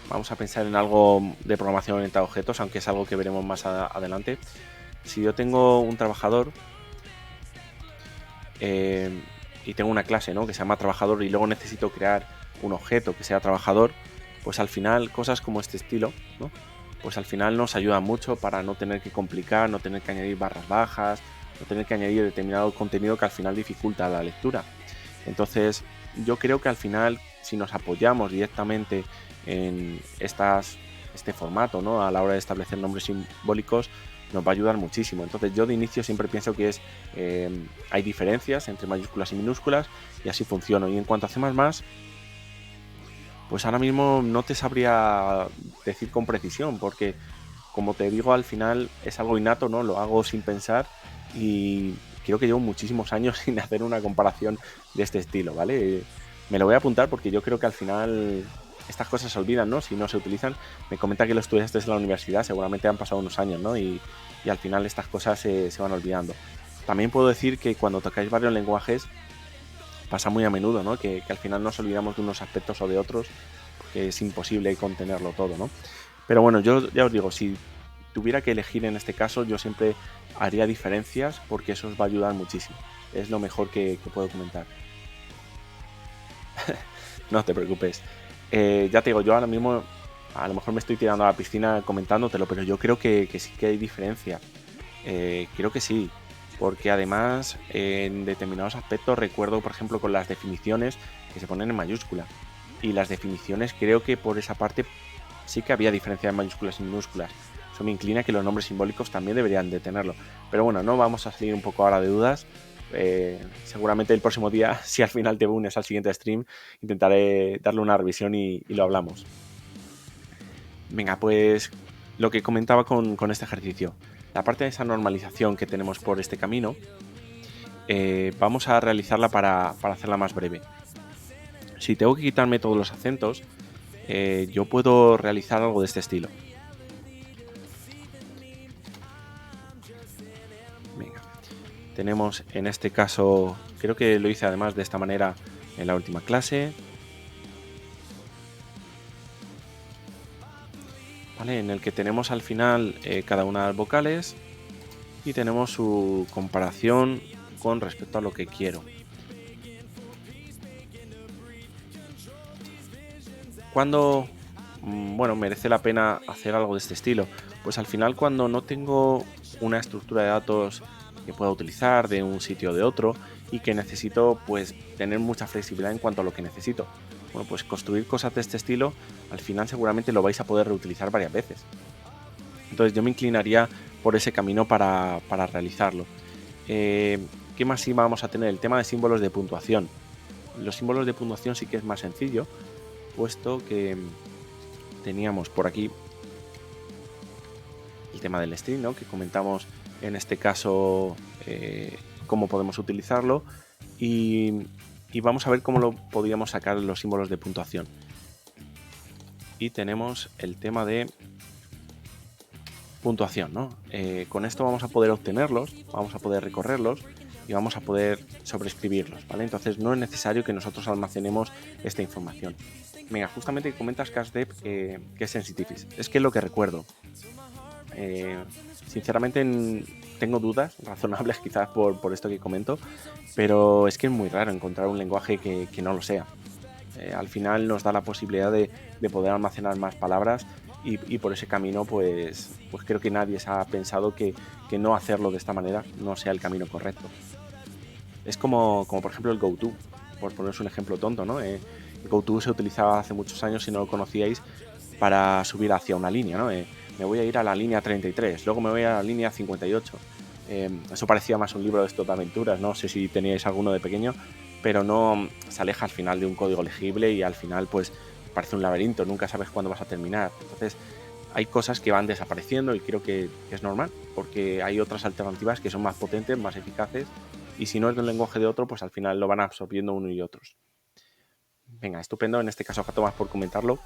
vamos a pensar en algo de programación orientada a objetos, aunque es algo que veremos más adelante. Si yo tengo un trabajador y tengo una clase, ¿no?, que se llama trabajador, y luego necesito crear un objeto que sea trabajador, pues al final cosas como este estilo, ¿no?, pues al final nos ayuda mucho para no tener que complicar, no tener que añadir barras bajas, no tener que añadir determinado contenido que al final dificulta la lectura. Entonces yo creo que al final, si nos apoyamos directamente en este formato, ¿no?, a la hora de establecer nombres simbólicos, nos va a ayudar muchísimo. Entonces yo de inicio siempre pienso que hay diferencias entre mayúsculas y minúsculas, y así funciona. Y en cuanto a C++, pues ahora mismo no te sabría decir con precisión, porque como te digo, al final es algo innato, ¿no? Lo hago sin pensar y creo que llevo muchísimos años sin hacer una comparación de este estilo, ¿vale? Me lo voy a apuntar porque yo creo que al final estas cosas se olvidan, ¿no?, si no se utilizan. Me comenta que lo estudiaste en la universidad, seguramente han pasado unos años, ¿no? Y al final estas cosas se van olvidando. También puedo decir que cuando tocáis varios lenguajes pasa muy a menudo, ¿no?, que al final nos olvidamos de unos aspectos o de otros, porque es imposible contenerlo todo, ¿no? Pero bueno, yo ya os digo, si tuviera que elegir en este caso, yo siempre haría diferencias porque eso os va a ayudar muchísimo. Es lo mejor que puedo comentar. No te preocupes. Ya te digo, yo ahora mismo a lo mejor me estoy tirando a la piscina comentándotelo, pero yo creo que sí que hay diferencias. Creo que sí, porque además en determinados aspectos recuerdo, por ejemplo, con las definiciones que se ponen en mayúscula. Y las definiciones creo que por esa parte sí que había diferencia en mayúsculas y minúsculas. Eso me inclina a que los nombres simbólicos también deberían de tenerlo. Pero bueno, no vamos a salir un poco ahora de dudas. Seguramente el próximo día, si al final te unes al siguiente stream, intentaré darle una revisión y lo hablamos. Venga, pues lo que comentaba con este ejercicio. La parte de esa normalización que tenemos por este camino, vamos a realizarla para hacerla más breve. Si tengo que quitarme todos los acentos, yo puedo realizar algo de este estilo. Venga. Tenemos en este caso, creo que lo hice además de esta manera en la última clase, ¿vale?, en el que tenemos al final cada una de las vocales y tenemos su comparación con respecto a lo que quiero. ¿Cuándo merece la pena hacer algo de este estilo? Pues al final, cuando no tengo una estructura de datos que pueda utilizar de un sitio o de otro y que necesito pues tener mucha flexibilidad en cuanto a lo que necesito. Bueno, pues construir cosas de este estilo, al final seguramente lo vais a poder reutilizar varias veces. Entonces yo me inclinaría por ese camino para realizarlo. ¿Qué más sí vamos a tener? El tema de símbolos de puntuación. Los símbolos de puntuación sí que es más sencillo, puesto que teníamos por aquí el tema del string, ¿no?, que comentamos en este caso cómo podemos utilizarlo, y vamos a ver cómo lo podríamos sacar los símbolos de puntuación. Y tenemos el tema de puntuación, ¿no? Con esto vamos a poder obtenerlos, vamos a poder recorrerlos y vamos a poder sobreescribirlos, ¿vale? Entonces no es necesario que nosotros almacenemos esta información. Venga, justamente comentas CashDev que es Sensitifis. Es que es lo que recuerdo. Sinceramente tengo dudas razonables quizás por esto que comento, pero es que es muy raro encontrar un lenguaje que no lo sea. Al final nos da la posibilidad de poder almacenar más palabras y por ese camino pues creo que nadie se ha pensado que no hacerlo de esta manera no sea el camino correcto. Es como por ejemplo el GoTo, por poneros un ejemplo tonto, ¿no? El GoTo se utilizaba hace muchos años, si no lo conocíais, para subir hacia una línea, ¿no? Me voy a ir a la línea 33, luego me voy a la línea 58. Eso parecía más un libro de estos de aventuras, no sé si teníais alguno de pequeño, pero no se aleja al final de un código legible y al final pues parece un laberinto, nunca sabes cuándo vas a terminar. Entonces hay cosas que van desapareciendo y creo que es normal, porque hay otras alternativas que son más potentes, más eficaces, y si no es de un lenguaje de otro, pues al final lo van absorbiendo uno y otros. Venga, estupendo, en este caso Tomás por comentarlo.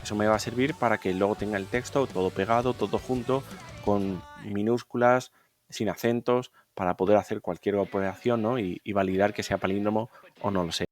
Eso me va a servir para que luego tenga el texto todo pegado, todo junto, con minúsculas, sin acentos, para poder hacer cualquier operación, ¿no? y validar que sea palíndromo o no lo sé.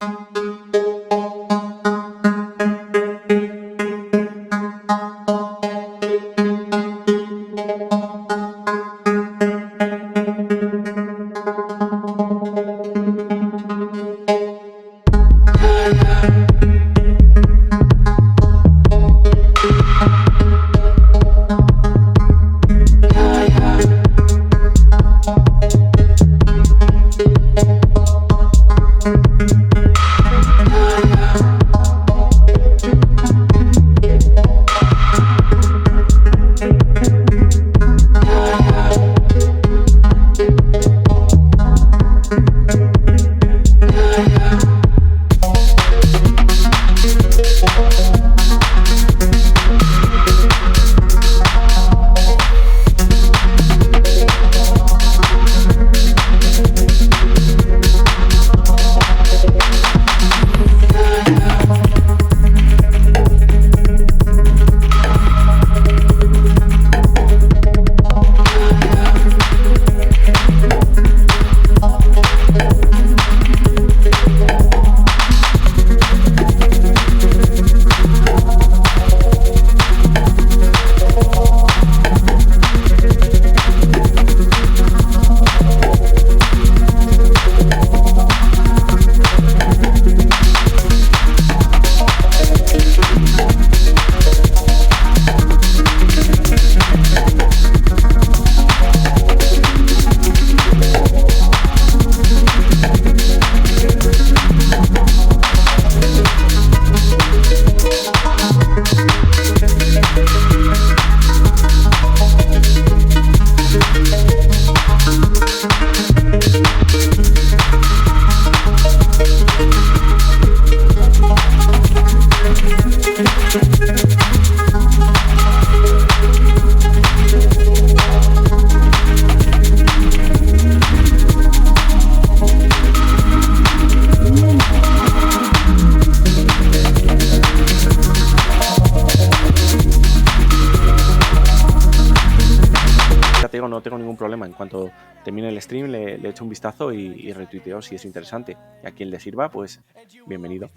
No tengo ningún problema. En cuanto termine el stream le echo un vistazo y retuiteo si es interesante. Y a quien le sirva, pues bienvenido.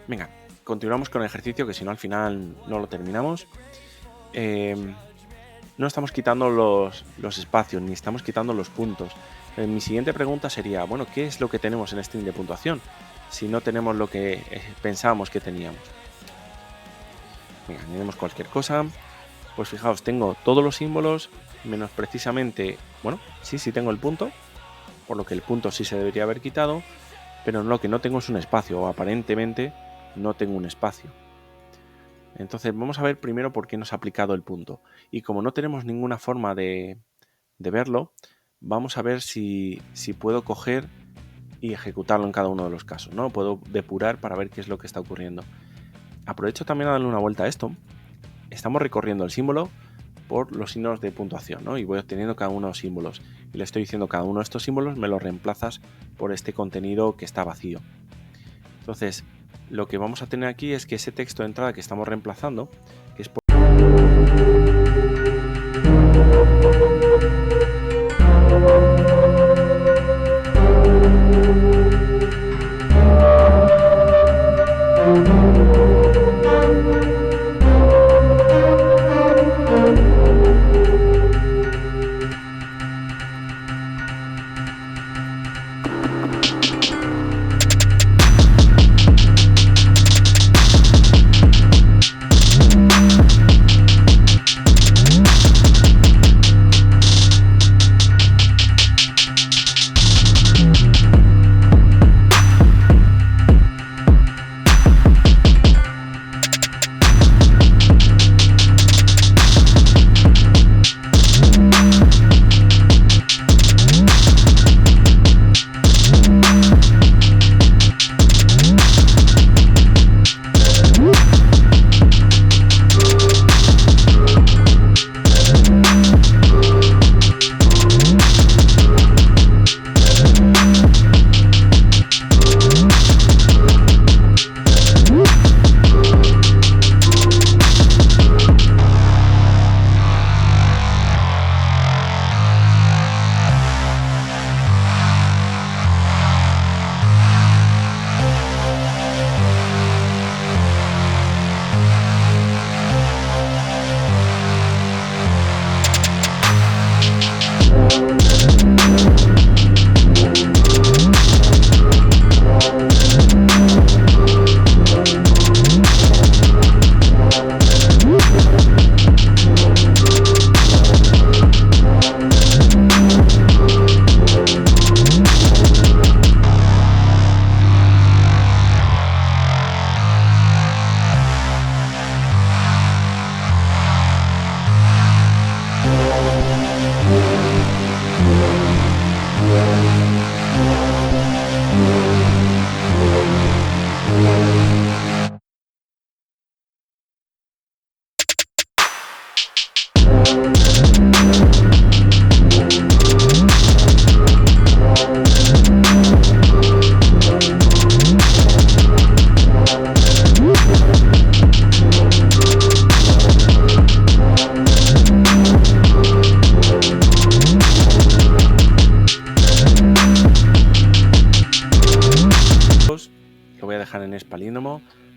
Venga, continuamos con el ejercicio, que si no al final no lo terminamos. No estamos quitando los espacios, ni estamos quitando los puntos. Mi siguiente pregunta sería, bueno, ¿qué es lo que tenemos en string de puntuación? Si no tenemos lo que pensábamos que teníamos. Venga, añadimos cualquier cosa. Pues fijaos, tengo todos los símbolos, menos precisamente, bueno, sí tengo el punto, por lo que el punto sí se debería haber quitado, pero lo que no tengo es un espacio, o aparentemente no tengo un espacio. Entonces vamos a ver primero por qué nos ha aplicado el punto. Y como no tenemos ninguna forma de verlo, vamos a ver si puedo coger y ejecutarlo en cada uno de los casos, ¿no? Puedo depurar para ver qué es lo que está ocurriendo. Aprovecho también a darle una vuelta a esto. Estamos recorriendo el símbolo por los signos de puntuación, ¿no? Y voy obteniendo cada uno de los símbolos. Y le estoy diciendo cada uno de estos símbolos me los reemplazas por este contenido que está vacío. Entonces, lo que vamos a tener aquí es que ese texto de entrada que estamos reemplazando, que es por...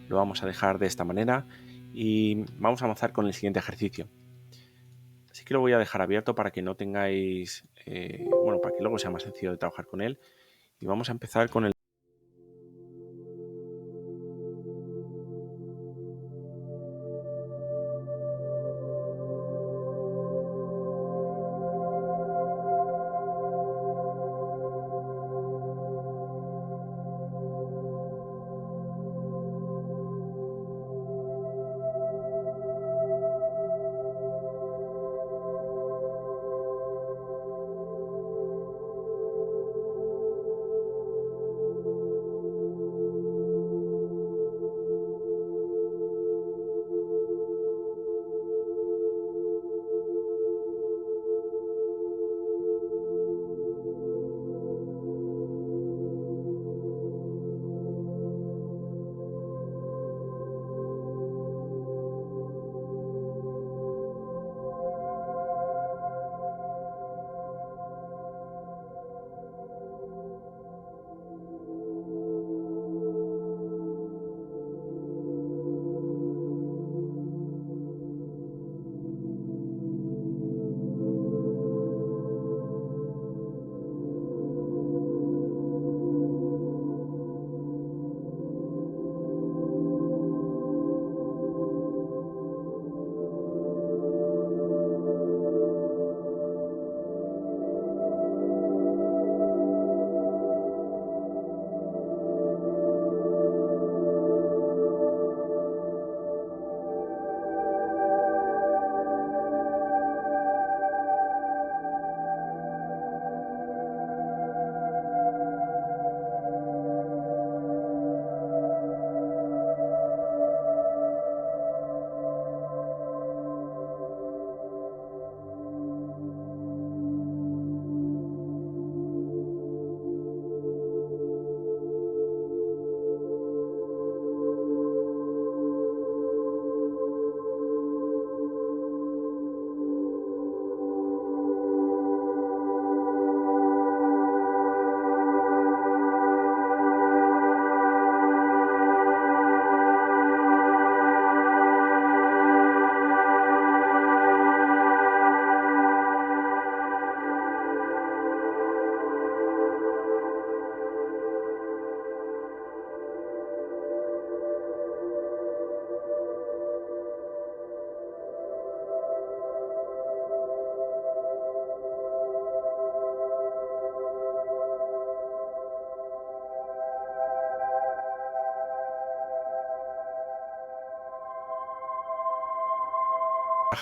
lo vamos a dejar de esta manera y vamos a avanzar con el siguiente ejercicio. Así que lo voy a dejar abierto para que no tengáis, para que luego sea más sencillo de trabajar con él. Y vamos a empezar con el...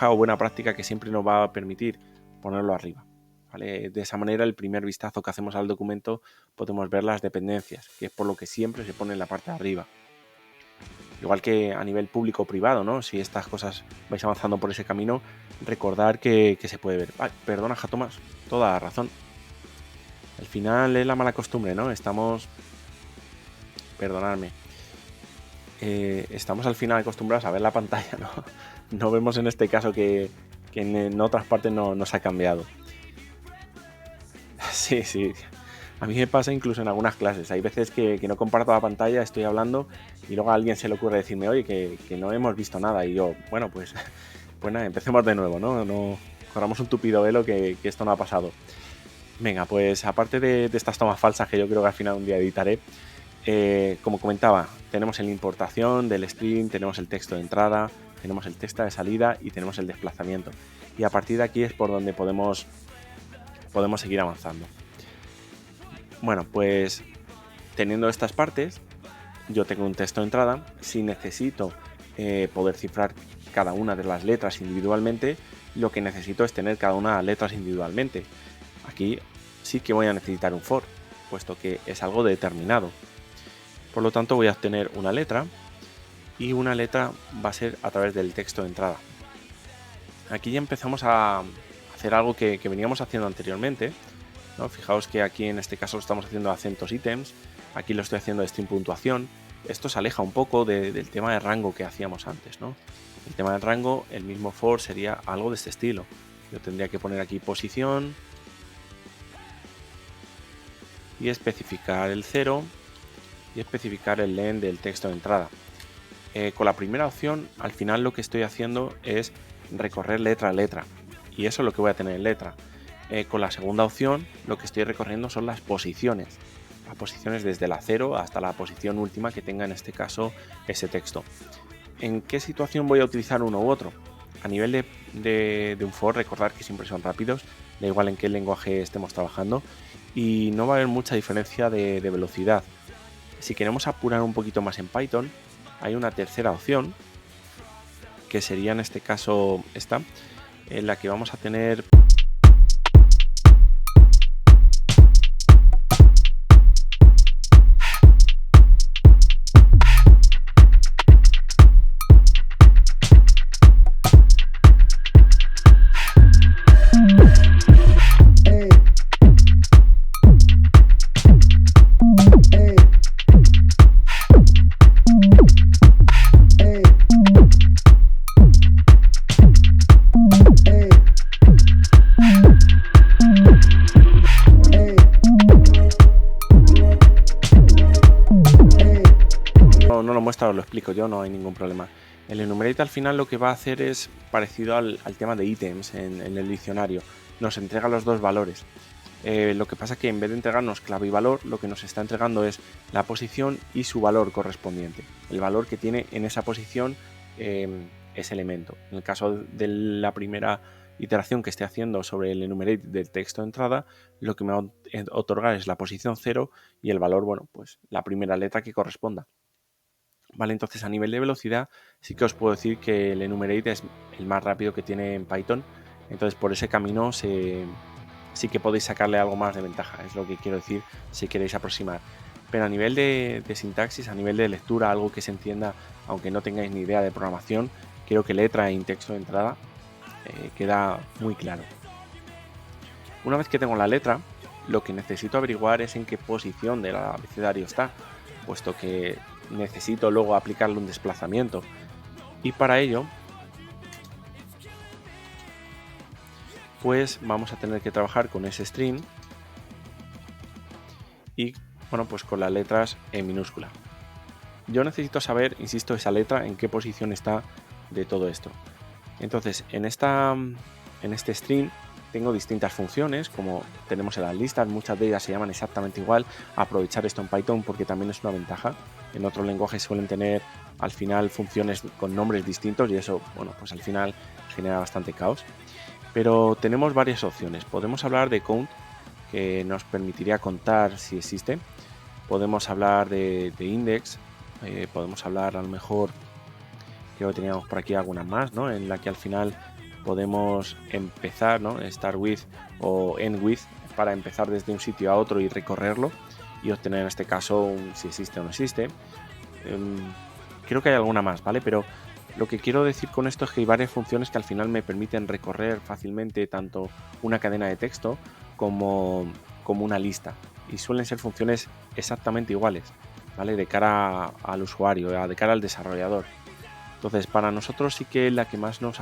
o buena práctica que siempre nos va a permitir ponerlo arriba, ¿vale? De esa manera, el primer vistazo que hacemos al documento podemos ver las dependencias, que es por lo que siempre se pone en la parte de arriba. Igual que a nivel público o privado, ¿no? Si estas cosas vais avanzando por ese camino, recordar que se puede ver. Ay, perdona, Tomás, toda la razón. Al final es la mala costumbre, ¿no? Perdonadme. Estamos al final acostumbrados a ver la pantalla, ¿no? No vemos en este caso que en otras partes no nos ha cambiado. Sí, sí. A mí me pasa incluso en algunas clases. Hay veces que no comparto la pantalla, estoy hablando y luego a alguien se le ocurre decirme, oye, que no hemos visto nada. Y yo, bueno, pues nada, empecemos de nuevo, ¿no? No corramos un tupido velo que esto no ha pasado. Venga, pues aparte de estas tomas falsas que yo creo que al final un día editaré, como comentaba, tenemos en la importación del string, tenemos el texto de entrada, tenemos el texto de salida y tenemos el desplazamiento. Y a partir de aquí es por donde podemos seguir avanzando. Bueno, pues teniendo estas partes, yo tengo un texto de entrada. Si necesito poder cifrar cada una de las letras individualmente, lo que necesito es tener cada una de las letras individualmente. Aquí sí que voy a necesitar un for, puesto que es algo determinado. Por lo tanto, voy a obtener una letra y una letra va a ser a través del texto de entrada. Aquí ya empezamos a hacer algo que veníamos haciendo anteriormente, ¿no? Fijaos que aquí en este caso lo estamos haciendo acentos ítems, aquí lo estoy haciendo de string puntuación. Esto se aleja un poco del tema de rango que hacíamos antes, ¿no? El tema del rango, el mismo for sería algo de este estilo. Yo tendría que poner aquí posición y especificar el 0 y especificar el len del texto de entrada. Con la primera opción, al final lo que estoy haciendo es recorrer letra a letra, y eso es lo que voy a tener en letra. Con la segunda opción, lo que estoy recorriendo son las posiciones desde la 0 hasta la posición última que tenga en este caso ese texto. ¿En qué situación voy a utilizar uno u otro? A nivel de un for, recordar que siempre son rápidos, da igual en qué lenguaje estemos trabajando, y no va a haber mucha diferencia de velocidad. Si queremos apurar un poquito más en Python, hay una tercera opción, que sería en este caso esta, en la que vamos a tener... No lo muestra, os lo explico yo, no hay ningún problema. El enumerate al final lo que va a hacer es parecido al tema de ítems en el diccionario. Nos entrega los dos valores. Lo que pasa es que en vez de entregarnos clave y valor, lo que nos está entregando es la posición y su valor correspondiente. El valor que tiene en esa posición ese elemento. En el caso de la primera iteración que esté haciendo sobre el enumerate del texto de entrada, lo que me va a otorgar es la posición 0 y el valor, bueno, pues la primera letra que corresponda. Vale, entonces a nivel de velocidad sí que os puedo decir que el enumerate es el más rápido que tiene en Python, entonces por ese camino sí que podéis sacarle algo más de ventaja, es lo que quiero decir si queréis aproximar. Pero a nivel de sintaxis, a nivel de lectura, algo que se entienda, aunque no tengáis ni idea de programación, creo que letra y texto de entrada queda muy claro. Una vez que tengo la letra, lo que necesito averiguar es en qué posición del abecedario está, puesto que necesito luego aplicarle un desplazamiento, y para ello pues vamos a tener que trabajar con ese string y bueno, pues con las letras en minúscula. Yo necesito saber, insisto, esa letra en qué posición está de todo esto. Entonces en este string tengo distintas funciones, como tenemos en las listas, muchas de ellas se llaman exactamente igual. Aprovechar esto en Python porque también es una ventaja. En otros lenguajes suelen tener al final funciones con nombres distintos y eso, bueno, pues al final genera bastante caos. Pero tenemos varias opciones. Podemos hablar de count, que nos permitiría contar si existe. Podemos hablar de index, podemos hablar a lo mejor, creo que teníamos por aquí algunas más, ¿no? En la que al final podemos empezar, ¿no? Start with o end with, para empezar desde un sitio a otro y recorrerlo y obtener en este caso si existe o no existe. Creo que hay alguna más, ¿vale? Pero lo que quiero decir con esto es que hay varias funciones que al final me permiten recorrer fácilmente tanto una cadena de texto como una lista, y suelen ser funciones exactamente iguales, ¿vale? De cara al usuario, de cara al desarrollador. Entonces para nosotros sí que la que más nos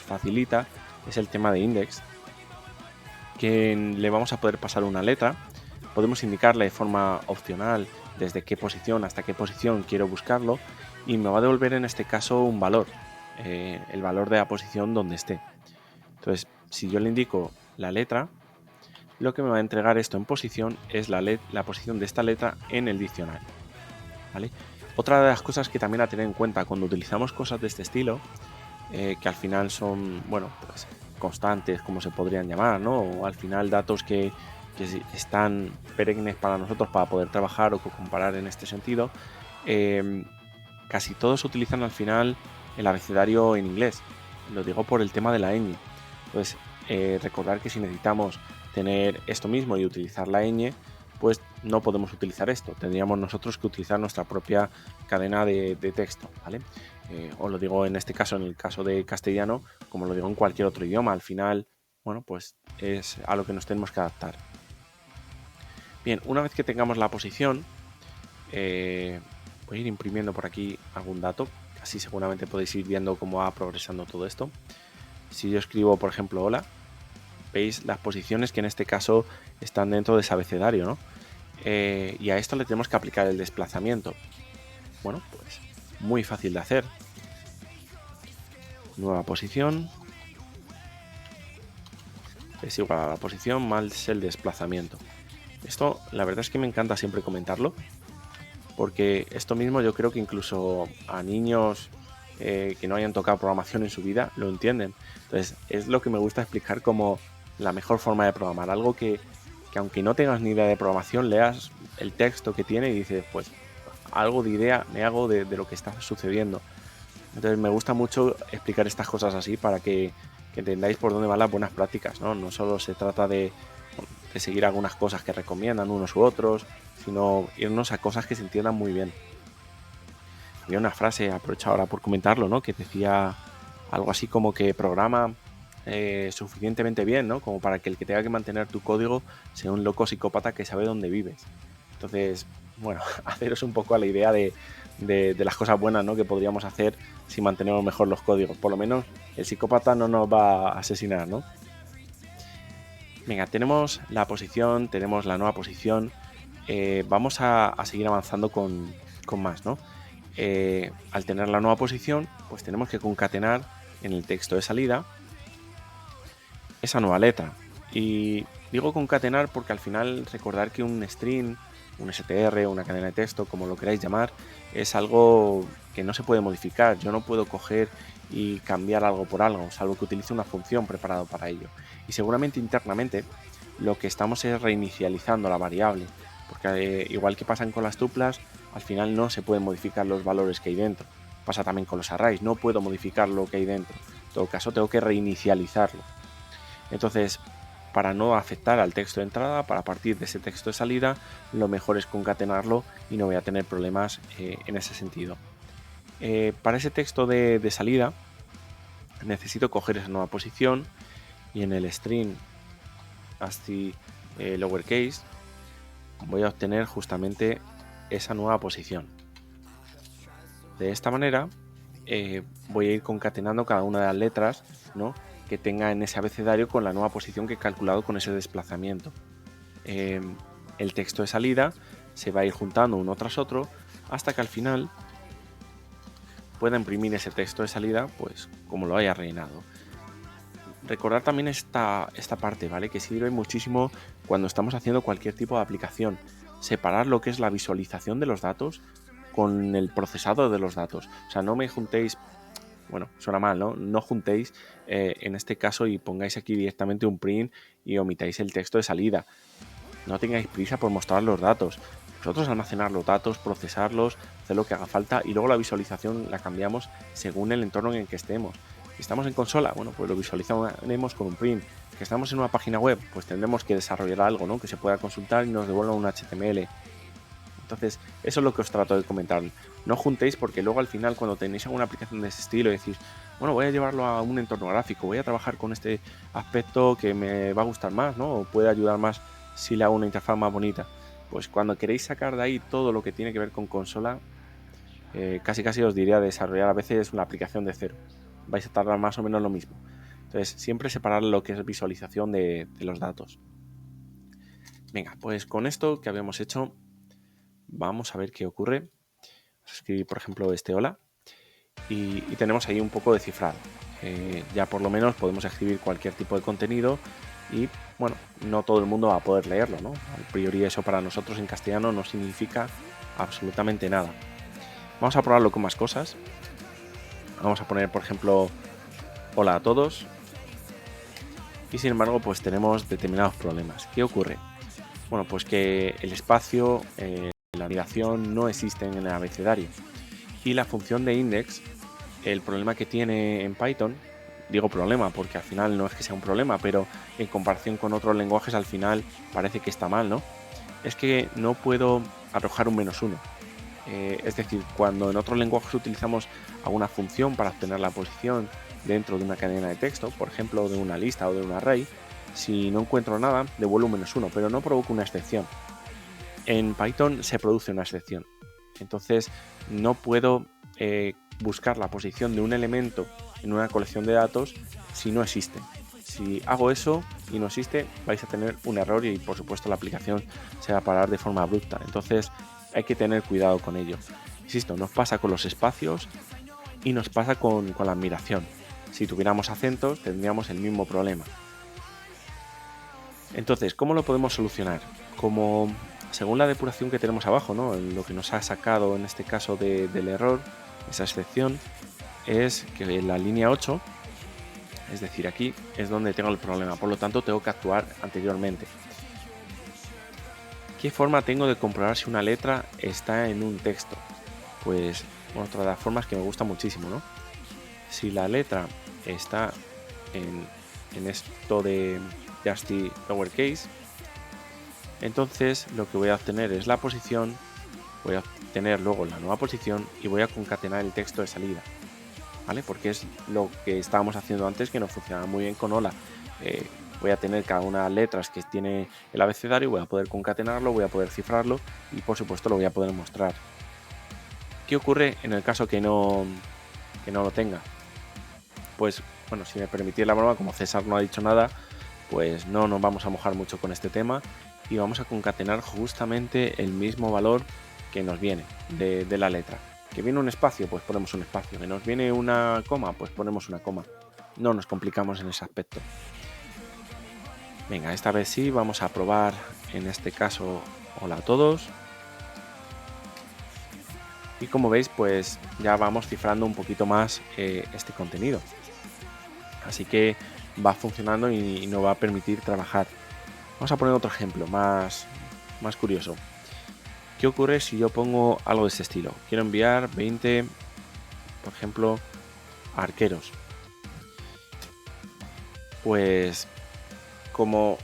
facilita es el tema de index, que le vamos a poder pasar una letra. Podemos indicarle de forma opcional desde qué posición hasta qué posición quiero buscarlo, y me va a devolver en este caso un valor, el valor de la posición donde esté. Entonces, si yo le indico la letra, lo que me va a entregar esto en posición es la posición de esta letra en el diccionario, ¿vale? Otra de las cosas que también a tener en cuenta cuando utilizamos cosas de este estilo, que al final son, bueno, pues constantes, como se podrían llamar, ¿no? O al final datos que están perennes para nosotros para poder trabajar o comparar en este sentido, casi todos utilizan al final el abecedario en inglés. Lo digo por el tema de la ñ. Entonces, recordar que si necesitamos tener esto mismo y utilizar la ñ, pues no podemos utilizar esto. Tendríamos nosotros que utilizar nuestra propia cadena de texto, ¿vale? Os lo digo en este caso, en el caso de castellano, como lo digo en cualquier otro idioma. Al final, bueno, pues es a lo que nos tenemos que adaptar. Bien, una vez que tengamos la posición, voy a ir imprimiendo por aquí algún dato, así seguramente podéis ir viendo cómo va progresando todo esto. Si yo escribo, por ejemplo, hola, veis las posiciones que en este caso están dentro de ese abecedario, ¿no? Y a esto le tenemos que aplicar el desplazamiento. Bueno, pues muy fácil de hacer. Nueva posición es igual a la posición más el desplazamiento. Esto la verdad es que me encanta siempre comentarlo, porque esto mismo yo creo que incluso a niños que no hayan tocado programación en su vida lo entienden. Entonces es lo que me gusta explicar como la mejor forma de programar, algo que aunque no tengas ni idea de programación, leas el texto que tiene y dices, pues algo de idea me hago de lo que está sucediendo. Entonces me gusta mucho explicar estas cosas así para que entendáis por dónde van las buenas prácticas, ¿no? No solo se trata de seguir algunas cosas que recomiendan unos u otros, sino irnos a cosas que se entiendan muy bien. Había una frase, aprovecho ahora por comentarlo, ¿no? Que decía algo así como que programa suficientemente bien, ¿no? Como para que el que tenga que mantener tu código sea un loco psicópata que sabe dónde vives. Entonces, bueno, haceros un poco a la idea de las cosas buenas, ¿no? Que podríamos hacer si mantenemos mejor los códigos. Por lo menos el psicópata no nos va a asesinar, ¿no? Venga, tenemos la posición, tenemos la nueva posición. Vamos a seguir avanzando con más, ¿no? Al tener la nueva posición, pues tenemos que concatenar en el texto de salida esa nueva letra. Y digo concatenar porque al final recordar que un string, un str, una cadena de texto, como lo queráis llamar, es algo que no se puede modificar. Yo no puedo coger y cambiar algo por algo, salvo que utilice una función preparada para ello. Y seguramente internamente lo que estamos es reinicializando la variable, porque igual que pasan con las tuplas, al final no se pueden modificar los valores que hay dentro. Pasa también con los arrays, no puedo modificar lo que hay dentro. En todo caso, tengo que reinicializarlo. Entonces, para no afectar al texto de entrada, para partir de ese texto de salida, lo mejor es concatenarlo y no voy a tener problemas en ese sentido. Para ese texto de salida, necesito coger esa nueva posición y en el string ASCII lowercase voy a obtener justamente esa nueva posición. De esta manera voy a ir concatenando cada una de las letras, ¿no?, que tenga en ese abecedario con la nueva posición que he calculado con ese desplazamiento. El texto de salida se va a ir juntando uno tras otro hasta que al final pueda imprimir ese texto de salida pues como lo haya rellenado. Recordar también esta parte, ¿vale? Que sirve muchísimo cuando estamos haciendo cualquier tipo de aplicación. Separar lo que es la visualización de los datos con el procesado de los datos. O sea, no me juntéis, bueno, suena mal, ¿no? No juntéis en este caso y pongáis aquí directamente un print y omitáis el texto de salida. No tengáis prisa por mostrar los datos. Nosotros almacenar los datos, procesarlos, hacer lo que haga falta y luego la visualización la cambiamos según el entorno en el que estemos. Si estamos en consola, bueno, pues lo visualizaremos con un print. Que estamos en una página web, pues tendremos que desarrollar algo, ¿no?, que se pueda consultar y nos devuelva un HTML. Entonces, eso es lo que os trato de comentar. No juntéis porque luego al final cuando tenéis alguna aplicación de ese estilo y decís, bueno, voy a llevarlo a un entorno gráfico, voy a trabajar con este aspecto que me va a gustar más, ¿no?, o puede ayudar más si le hago una interfaz más bonita. Pues cuando queréis sacar de ahí todo lo que tiene que ver con consola, casi os diría desarrollar a veces una aplicación de cero. Vais a tardar más o menos lo mismo. Entonces, siempre separar lo que es visualización de los datos. Venga, pues con esto que habíamos hecho, vamos a ver qué ocurre. Vamos a escribir, por ejemplo, este hola y tenemos ahí un poco de cifrado. Ya por lo menos podemos escribir cualquier tipo de contenido y, bueno, no todo el mundo va a poder leerlo, ¿no? A priori eso para nosotros en castellano no significa absolutamente nada. Vamos a probarlo con más cosas. Vamos a poner, por ejemplo, hola a todos. Y sin embargo, pues tenemos determinados problemas. ¿Qué ocurre? Bueno, pues que el espacio, la negación no existen en el abecedario. Y la función de index, el problema que tiene en Python, digo problema porque al final no es que sea un problema, pero en comparación con otros lenguajes al final parece que está mal, ¿no? Es que no puedo arrojar un -1. Es decir, cuando en otros lenguajes utilizamos alguna función para obtener la posición dentro de una cadena de texto, por ejemplo de una lista o de un array, si no encuentro nada, devuelvo un -1, pero no provoco una excepción. En Python se produce una excepción. Entonces no puedo buscar la posición de un elemento en una colección de datos si no existe. Si hago eso y no existe, vais a tener un error y por supuesto la aplicación se va a parar de forma abrupta. Entonces hay que tener cuidado con ello. Insisto, nos pasa con los espacios y nos pasa con la admiración. Si tuviéramos acentos tendríamos el mismo problema. Entonces, ¿cómo lo podemos solucionar? Como según la depuración que tenemos abajo, ¿no? Lo que nos ha sacado en este caso del error, esa excepción, es que en la línea 8, es decir, aquí es donde tengo el problema, por lo tanto tengo que actuar anteriormente. ¿Qué forma tengo de comprobar si una letra está en un texto? Pues otra de las formas que me gusta muchísimo, ¿no? Si la letra está en esto de Justy Lowercase, entonces lo que voy a obtener es la posición, voy a obtener luego la nueva posición y voy a concatenar el texto de salida, ¿vale? Porque es lo que estábamos haciendo antes, que no funcionaba muy bien con hola. Voy a tener cada una de las letras que tiene el abecedario, voy a poder concatenarlo, voy a poder cifrarlo y por supuesto lo voy a poder mostrar. ¿Qué ocurre en el caso que no lo tenga? Pues bueno, si me permitís la broma, como César no ha dicho nada, pues no nos vamos a mojar mucho con este tema y vamos a concatenar justamente el mismo valor que nos viene de la letra. ¿Que viene un espacio? Pues ponemos un espacio. ¿Que nos viene una coma? Pues ponemos una coma. No nos complicamos en ese aspecto. Venga, esta vez sí, vamos a probar en este caso hola a todos. Y como veis, pues ya vamos cifrando un poquito más este contenido. Así que va funcionando y nos va a permitir trabajar. Vamos a poner otro ejemplo más curioso. ¿Qué ocurre si yo pongo algo de este estilo? Quiero enviar 20, por ejemplo, arqueros. Pues como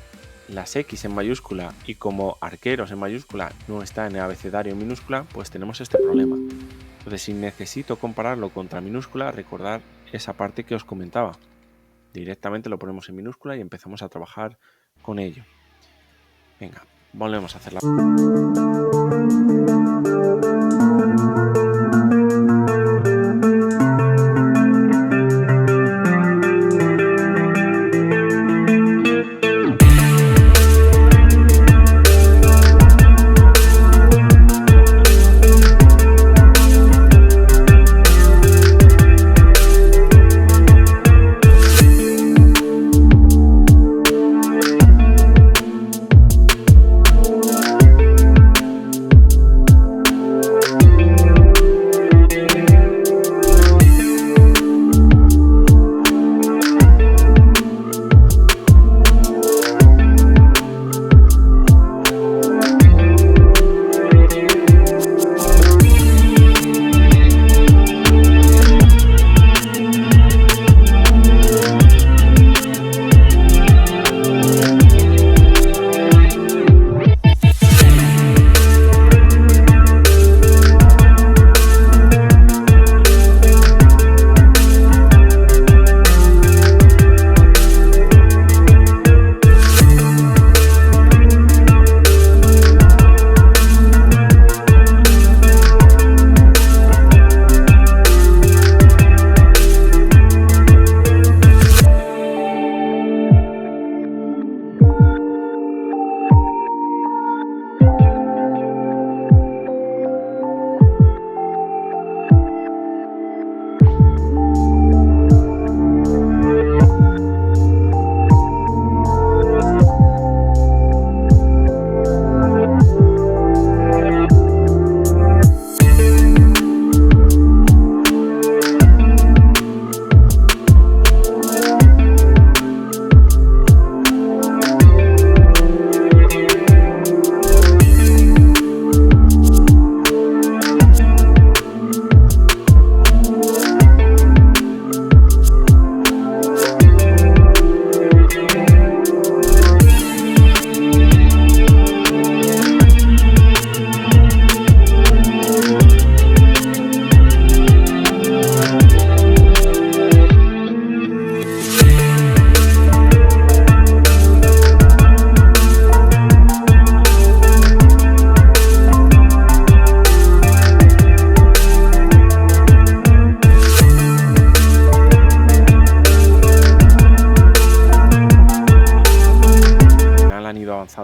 las X en mayúscula y como arqueros en mayúscula no está en el abecedario en minúscula, pues tenemos este problema. Entonces, si necesito compararlo contra minúscula, recordar esa parte que os comentaba. Directamente lo ponemos en minúscula y empezamos a trabajar con ello. Venga, volvemos a hacerla.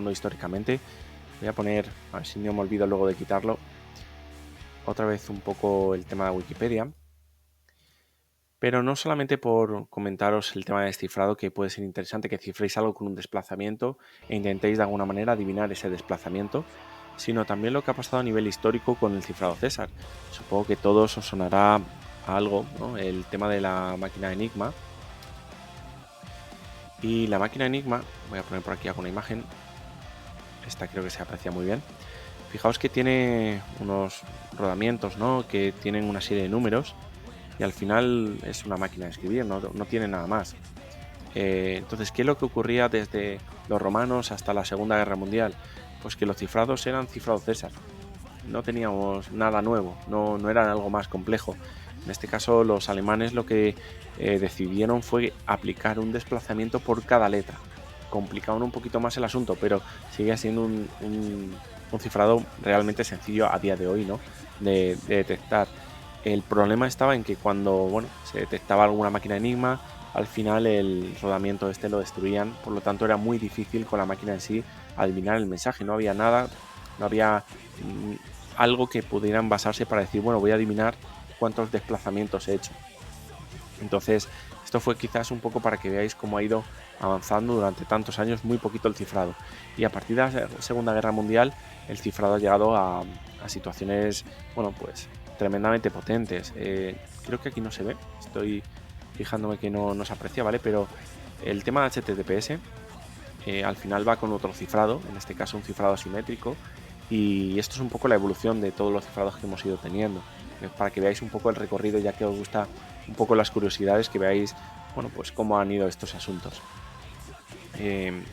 Históricamente, voy a poner, a ver si no me olvido luego de quitarlo, otra vez un poco el tema de Wikipedia, pero no solamente por comentaros el tema de descifrado, que puede ser interesante que cifréis algo con un desplazamiento e intentéis de alguna manera adivinar ese desplazamiento, sino también lo que ha pasado a nivel histórico con el cifrado César. Supongo que todos os sonará a algo, ¿no? El tema de la máquina Enigma. Y la máquina Enigma, voy a poner por aquí alguna imagen, esta creo que se aprecia muy bien. Fijaos que tiene unos rodamientos, ¿no? Que tienen una serie de números y al final es una máquina de escribir, no tiene nada más. Entonces, ¿qué es lo que ocurría desde los romanos hasta la Segunda Guerra Mundial? Pues que los cifrados eran cifrado César. No teníamos nada nuevo, no eran algo más complejo. En este caso, los alemanes lo que decidieron fue aplicar un desplazamiento por cada letra. Complicaban un poquito más el asunto, pero sigue siendo un cifrado realmente sencillo a día de hoy, ¿no? De detectar. El problema estaba en que cuando se detectaba alguna máquina Enigma, al final el rodamiento este lo destruían, por lo tanto era muy difícil con la máquina en sí adivinar el mensaje. No había nada, no había algo que pudieran basarse para decir, bueno, voy a adivinar cuántos desplazamientos he hecho. Entonces, esto fue quizás un poco para que veáis cómo ha ido avanzando durante tantos años, muy poquito el cifrado. Y a partir de la Segunda Guerra Mundial, el cifrado ha llegado a situaciones, bueno, pues tremendamente potentes. Creo que aquí no se ve, estoy fijándome que no se aprecia, ¿vale? Pero el tema de HTTPS al final va con otro cifrado, en este caso un cifrado asimétrico, y esto es un poco la evolución de todos los cifrados que hemos ido teniendo, para que veáis un poco el recorrido, ya que os gusta un poco las curiosidades, que veáis, bueno, pues cómo han ido estos asuntos.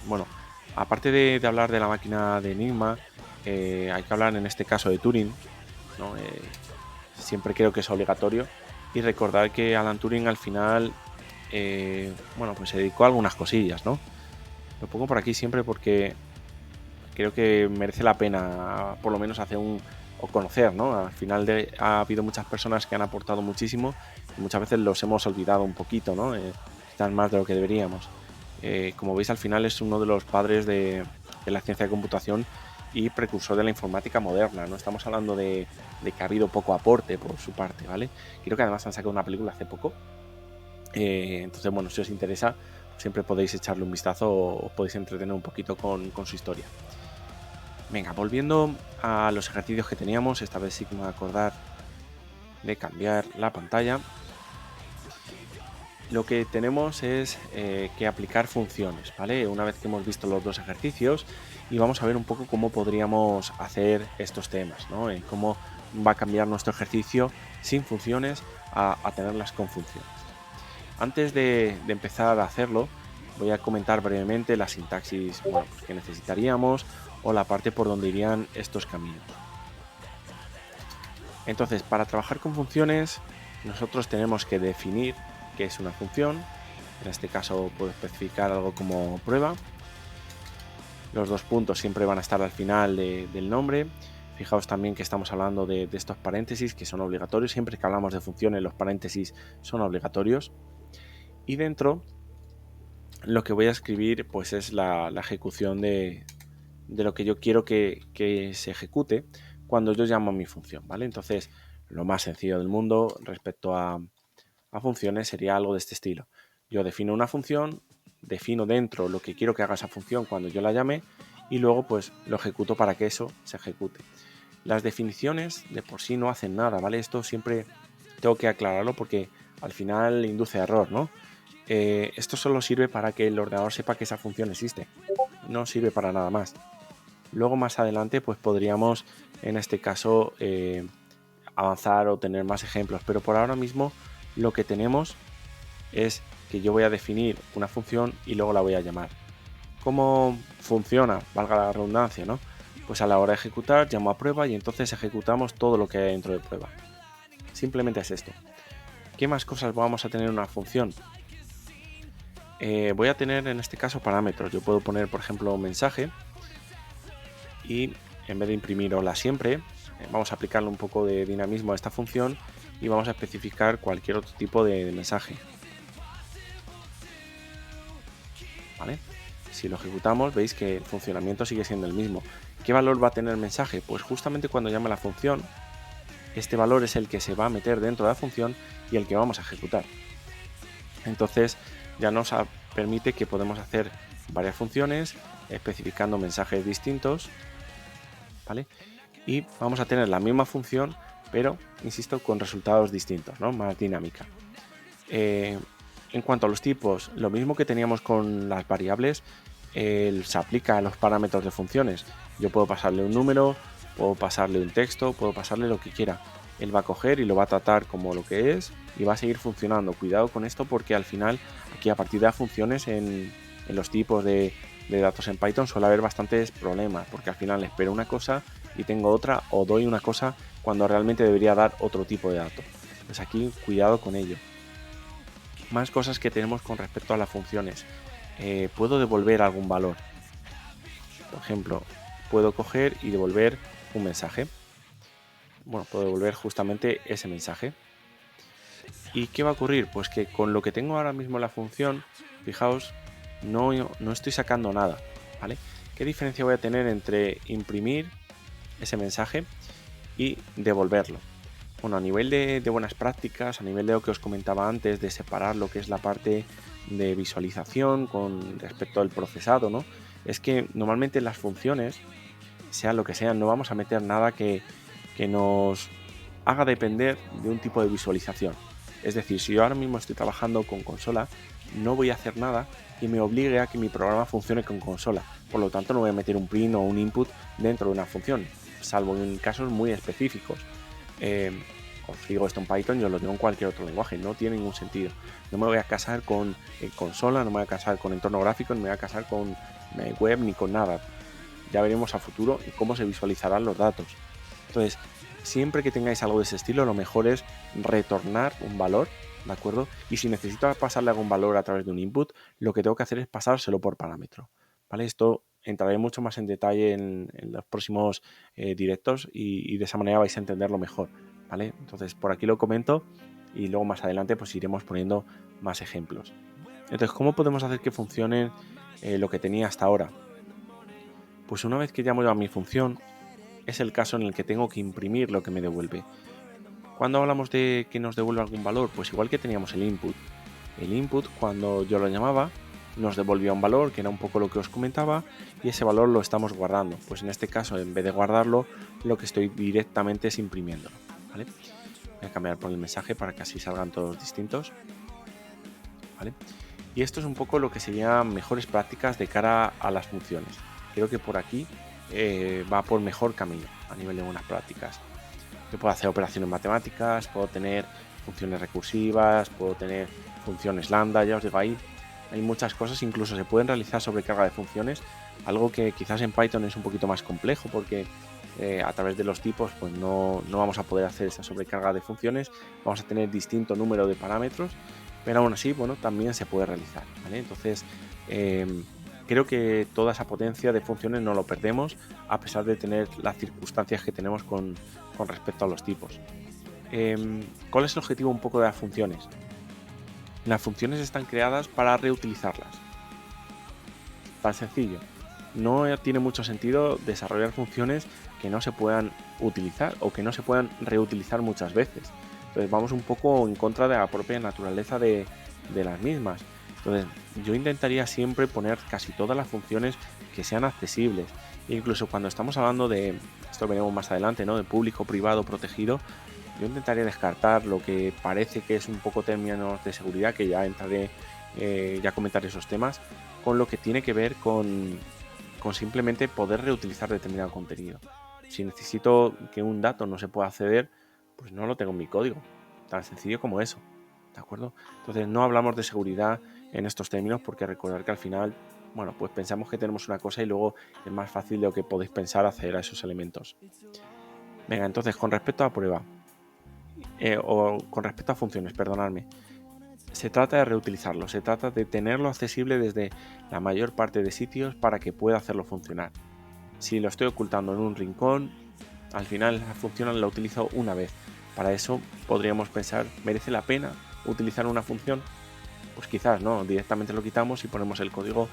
Bueno, aparte de hablar de la máquina de Enigma, hay que hablar en este caso de Turing, ¿no? Siempre creo que es obligatorio, y recordar que Alan Turing al final, bueno, pues se dedicó a algunas cosillas, ¿no? Lo pongo por aquí siempre porque creo que merece la pena por lo menos hacer o conocer, ¿no? Al final ha habido muchas personas que han aportado muchísimo y muchas veces los hemos olvidado un poquito, ¿no? Están más de lo que deberíamos. Como veis, al final es uno de los padres de la ciencia de computación y precursor de la informática moderna. No estamos hablando de que ha habido poco aporte por su parte, ¿vale? Creo que además han sacado una película hace poco. Entonces, bueno, si os interesa, siempre podéis echarle un vistazo o os podéis entretener un poquito con su historia. Venga, volviendo a los ejercicios que teníamos, esta vez sí que me voy a acordar de cambiar la pantalla. Lo que tenemos es que aplicar funciones, ¿vale? Una vez que hemos visto los dos ejercicios, y vamos a ver un poco cómo podríamos hacer estos temas, ¿no? Cómo va a cambiar nuestro ejercicio sin funciones a tenerlas con funciones. Antes de empezar a hacerlo, voy a comentar brevemente la sintaxis, bueno, pues que necesitaríamos o la parte por donde irían estos caminos. Entonces, para trabajar con funciones, nosotros tenemos que definir qué es una función. En este caso puedo especificar algo como prueba. Los dos puntos siempre van a estar al final del nombre. Fijaos también que estamos hablando de estos paréntesis que son obligatorios. Siempre que hablamos de funciones, los paréntesis son obligatorios. Y dentro, lo que voy a escribir pues es la ejecución de lo que yo quiero que se ejecute cuando yo llamo a mi función, ¿vale? Entonces, lo más sencillo del mundo respecto a funciones sería algo de este estilo. Yo defino una función, defino dentro lo que quiero que haga esa función cuando yo la llame y luego pues lo ejecuto para que eso se ejecute. Las definiciones de por sí no hacen nada, ¿vale? Esto siempre tengo que aclararlo porque al final induce a error, ¿no? Esto solo sirve para que el ordenador sepa que esa función existe, no sirve para nada más. Luego más adelante pues podríamos en este caso avanzar o tener más ejemplos, pero por ahora mismo lo que tenemos es que yo voy a definir una función y luego la voy a llamar. ¿Cómo funciona? Valga la redundancia, ¿no? Pues a la hora de ejecutar llamo a prueba y entonces ejecutamos todo lo que hay dentro de prueba. Simplemente es esto. ¿Qué más cosas vamos a tener en una función? Voy a tener en este caso parámetros. Yo puedo poner, por ejemplo, un mensaje y en vez de imprimir hola siempre, vamos a aplicarle un poco de dinamismo a esta función y vamos a especificar cualquier otro tipo de mensaje. ¿Vale? Si lo ejecutamos, veis que el funcionamiento sigue siendo el mismo. ¿Qué valor va a tener el mensaje? Pues justamente cuando llame la función, este valor es el que se va a meter dentro de la función y el que vamos a ejecutar. Entonces ya nos permite que podemos hacer varias funciones especificando mensajes distintos, ¿vale? Y vamos a tener la misma función, pero, insisto, con resultados distintos, ¿no? Más dinámica. En cuanto a los tipos, lo mismo que teníamos con las variables, se aplica a los parámetros de funciones. Yo puedo pasarle un número, puedo pasarle un texto, puedo pasarle lo que quiera. Él va a coger y lo va a tratar como lo que es y va a seguir funcionando. Cuidado con esto porque al final, aquí a partir de las funciones en los tipos de datos en Python suele haber bastantes problemas, porque al final espero una cosa y tengo otra, o doy una cosa cuando realmente debería dar otro tipo de dato. Pues aquí cuidado con ello. Más cosas que tenemos con respecto a las funciones. Puedo devolver algún valor. Por ejemplo, puedo coger y devolver un mensaje. Bueno, puedo devolver justamente ese mensaje. ¿Y qué va a ocurrir? Pues que con lo que tengo ahora mismo en la función, fijaos, no estoy sacando nada, ¿vale? ¿Qué diferencia voy a tener entre imprimir ese mensaje y devolverlo? Bueno, a nivel de buenas prácticas, a nivel de lo que os comentaba antes, de separar lo que es la parte de visualización con respecto al procesado, ¿no? Es que normalmente las funciones, sea lo que sea, no vamos a meter nada que nos haga depender de un tipo de visualización. Es decir, si yo ahora mismo estoy trabajando con consola, no voy a hacer nada que me obligue a que mi programa funcione con consola. Por lo tanto, no voy a meter un print o un input dentro de una función, salvo en casos muy específicos. Os digo esto en Python, yo lo digo en cualquier otro lenguaje, no tiene ningún sentido. No me voy a casar con consola, no me voy a casar con entorno gráfico, no me voy a casar con web ni con nada. Ya veremos a futuro cómo se visualizarán los datos. Entonces, siempre que tengáis algo de ese estilo, lo mejor es retornar un valor, ¿de acuerdo? Y si necesito pasarle algún valor a través de un input, lo que tengo que hacer es pasárselo por parámetro, ¿vale? Esto entraré mucho más en detalle en los próximos directos y de esa manera vais a entenderlo mejor, ¿vale? Entonces, por aquí lo comento y luego más adelante pues iremos poniendo más ejemplos. Entonces, ¿cómo podemos hacer que funcione lo que tenía hasta ahora? Pues una vez que llamo yo a mi función, es el caso en el que tengo que imprimir lo que me devuelve. Cuando hablamos de que nos devuelve algún valor, pues igual que teníamos el input. El input, cuando yo lo llamaba, nos devolvía un valor, que era un poco lo que os comentaba, y ese valor lo estamos guardando. Pues en este caso, en vez de guardarlo, lo que estoy directamente es imprimiéndolo, ¿vale? Voy a cambiar por el mensaje para que así salgan todos distintos, ¿vale? Y esto es un poco lo que serían mejores prácticas de cara a las funciones. Creo que por aquí va por mejor camino a nivel de buenas prácticas. Yo puedo hacer operaciones matemáticas, puedo tener funciones recursivas, puedo tener funciones lambda, ya os digo, ahí hay muchas cosas, incluso se pueden realizar sobrecarga de funciones, algo que quizás en Python es un poquito más complejo porque a través de los tipos pues no vamos a poder hacer esa sobrecarga de funciones, vamos a tener distinto número de parámetros, pero aún así, bueno, también se puede realizar, ¿vale? Entonces, creo que toda esa potencia de funciones no lo perdemos a pesar de tener las circunstancias que tenemos con respecto a los tipos. ¿Cuál es el objetivo un poco de las funciones? Las funciones están creadas para reutilizarlas. Tan sencillo. No tiene mucho sentido desarrollar funciones que no se puedan utilizar o que no se puedan reutilizar muchas veces. Entonces vamos un poco en contra de la propia naturaleza de las mismas. Entonces yo intentaría siempre poner casi todas las funciones que sean accesibles. E incluso cuando estamos hablando de, esto veremos más adelante, ¿no? De público, privado, protegido, yo intentaría descartar lo que parece que es un poco términos de seguridad, que ya entraré, ya comentaré esos temas, con lo que tiene que ver con simplemente poder reutilizar determinado contenido. Si necesito que un dato no se pueda acceder, pues no lo tengo en mi código. Tan sencillo como eso. ¿De acuerdo? Entonces no hablamos de seguridad en estos términos porque recordar que al final, bueno, pues pensamos que tenemos una cosa y luego es más fácil de lo que podéis pensar hacer a esos elementos. Venga, entonces con respecto a prueba, o con respecto a funciones, perdonadme, se trata de reutilizarlo, se trata de tenerlo accesible desde la mayor parte de sitios para que pueda hacerlo funcionar. Si lo estoy ocultando en un rincón, al final la función la utilizo una vez. Para eso podríamos pensar, ¿merece la pena utilizar una función? Pues quizás no, directamente lo quitamos y ponemos el código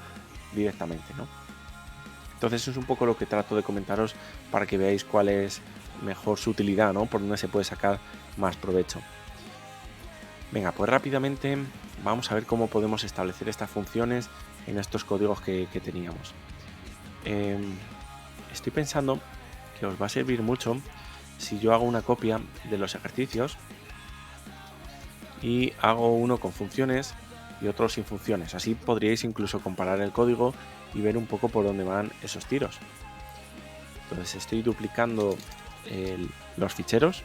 directamente, ¿no? Entonces es un poco lo que trato de comentaros para que veáis cuál es mejor su utilidad, ¿no? Por dónde se puede sacar más provecho. Venga, pues rápidamente vamos a ver cómo podemos establecer estas funciones en estos códigos que teníamos. Estoy pensando que os va a servir mucho si yo hago una copia de los ejercicios y hago uno con funciones y otro sin funciones. Así podríais incluso comparar el código y ver un poco por dónde van esos tiros. Entonces estoy duplicando los ficheros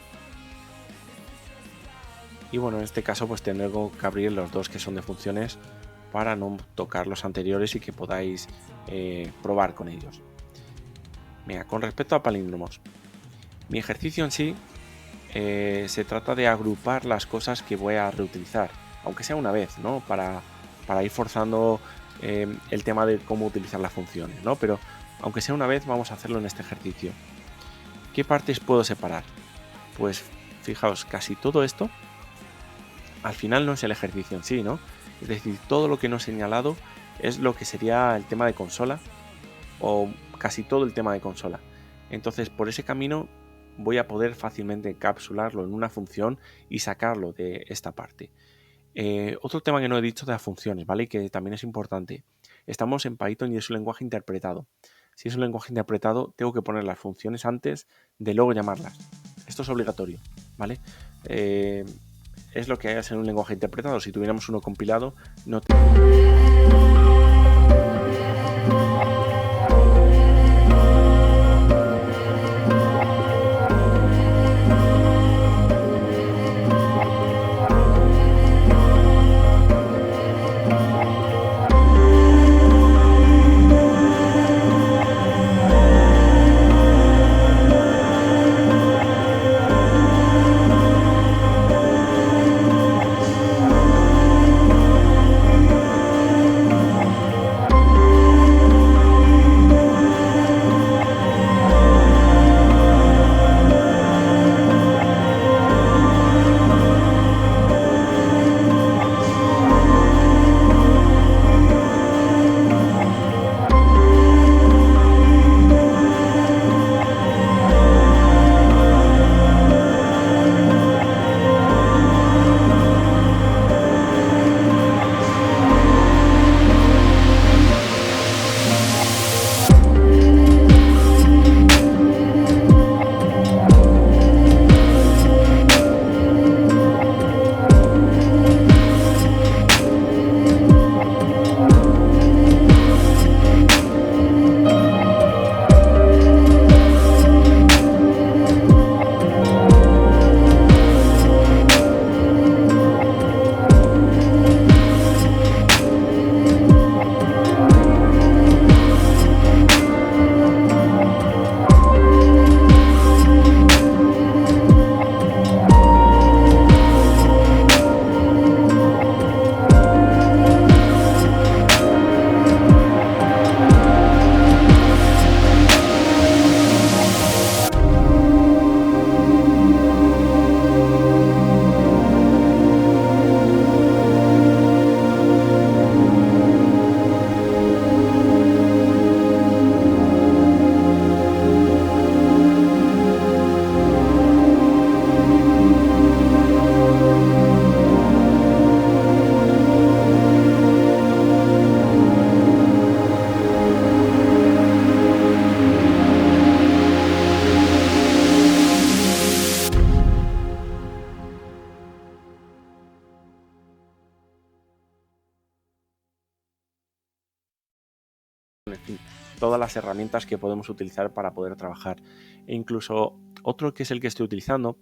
y bueno, en este caso pues tendré que abrir los dos que son de funciones para no tocar los anteriores y que podáis probar con ellos. Mira, con respecto a palíndromos, mi ejercicio en sí se trata de agrupar las cosas que voy a reutilizar, aunque sea una vez, ¿no? Para ir forzando el tema de cómo utilizar las funciones, ¿no? Pero aunque sea una vez, vamos a hacerlo en este ejercicio. ¿Qué partes puedo separar? Pues fijaos, casi todo esto al final no es el ejercicio en sí, ¿no? Es decir, todo lo que no he señalado es lo que sería el tema de consola o casi todo el tema de consola. Entonces, por ese camino voy a poder fácilmente encapsularlo en una función y sacarlo de esta parte. Otro tema que no he dicho de las funciones, ¿vale? Y que también es importante. Estamos en Python y es un lenguaje interpretado. Si es un lenguaje interpretado, tengo que poner las funciones antes de luego llamarlas. Esto es obligatorio, ¿vale? Es lo que hay en un lenguaje interpretado. Si tuviéramos uno compilado, no en fin, todas las herramientas que podemos utilizar para poder trabajar. E incluso otro que es el que estoy utilizando,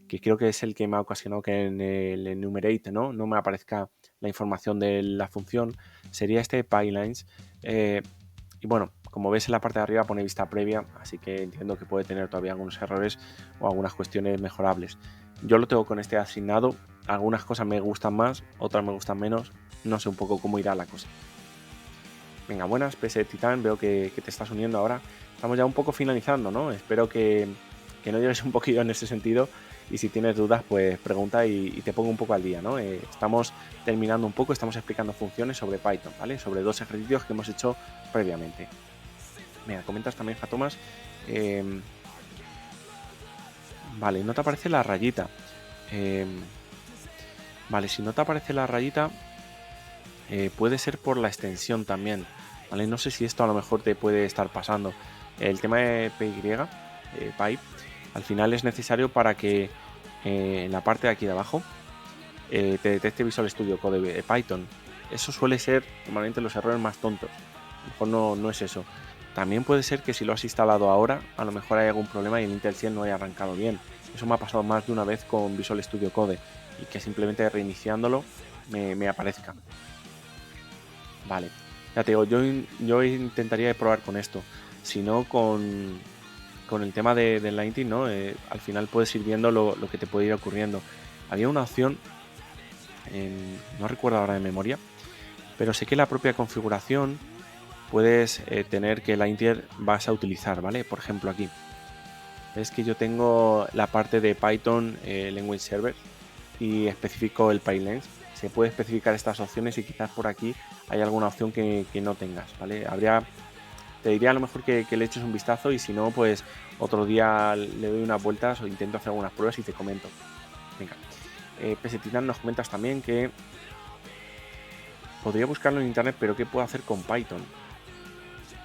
que creo que es el que me ha ocasionado que en el enumerate no me aparezca la información de la función, sería este pylines. Y bueno, como ves en la parte de arriba pone vista previa, así que entiendo que puede tener todavía algunos errores o algunas cuestiones mejorables. Yo lo tengo con este asignado, algunas cosas me gustan más, otras me gustan menos, no sé un poco cómo irá la cosa. Venga, buenas, PS Titán, veo que te estás uniendo ahora. Estamos ya un poco finalizando, ¿no? Espero que no lleves un poquillo en ese sentido y si tienes dudas, pues pregunta y te pongo un poco al día, ¿no? Estamos terminando un poco, estamos explicando funciones sobre Python, ¿vale? Sobre dos ejercicios que hemos hecho previamente. Mira, comentas también, Jatomas. Vale, no te aparece la rayita. Vale, si no te aparece la rayita, puede ser por la extensión también. Vale, no sé si esto a lo mejor te puede estar pasando. El tema de PY, pipe, al final es necesario para que en la parte de aquí de abajo te detecte Visual Studio Code de Python. Eso suele ser normalmente los errores más tontos. A lo mejor no es eso. También puede ser que si lo has instalado ahora, a lo mejor hay algún problema y el Intel 100 no haya arrancado bien. Eso me ha pasado más de una vez con Visual Studio Code y que simplemente reiniciándolo me aparezca. Vale, ya te digo, yo intentaría probar con esto. Si no, con el tema del Lightning, ¿no? Al final puedes ir viendo lo que te puede ir ocurriendo. Había una opción, no recuerdo ahora de memoria, pero sé que la propia configuración puedes tener que Lightyear vas a utilizar, ¿vale? Por ejemplo, aquí. Es que yo tengo la parte de Python Language Server y especifico el PyLens. Se puede especificar estas opciones y quizás por aquí hay alguna opción que no tengas, ¿vale? Te diría a lo mejor que le eches un vistazo y si no, pues otro día le doy unas vueltas o intento hacer algunas pruebas y te comento. Venga. Pesetitan nos comentas también que podría buscarlo en internet, pero ¿qué puedo hacer con Python?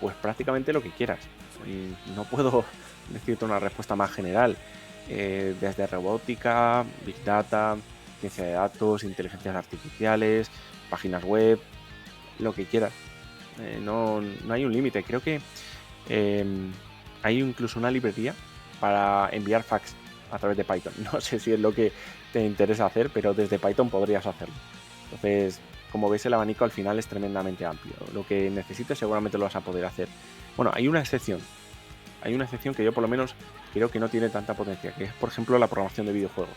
Pues prácticamente lo que quieras. No puedo decirte una respuesta más general. Desde robótica, Big Data, ciencia de datos, inteligencias artificiales, páginas web, lo que quieras. No hay un límite. Creo que hay incluso una librería para enviar fax a través de Python. No sé si es lo que te interesa hacer, pero desde Python podrías hacerlo. Entonces, como veis, el abanico al final es tremendamente amplio. Lo que necesites seguramente lo vas a poder hacer. Bueno, hay una excepción. Hay una excepción que yo por lo menos creo que no tiene tanta potencia, que es por ejemplo la programación de videojuegos.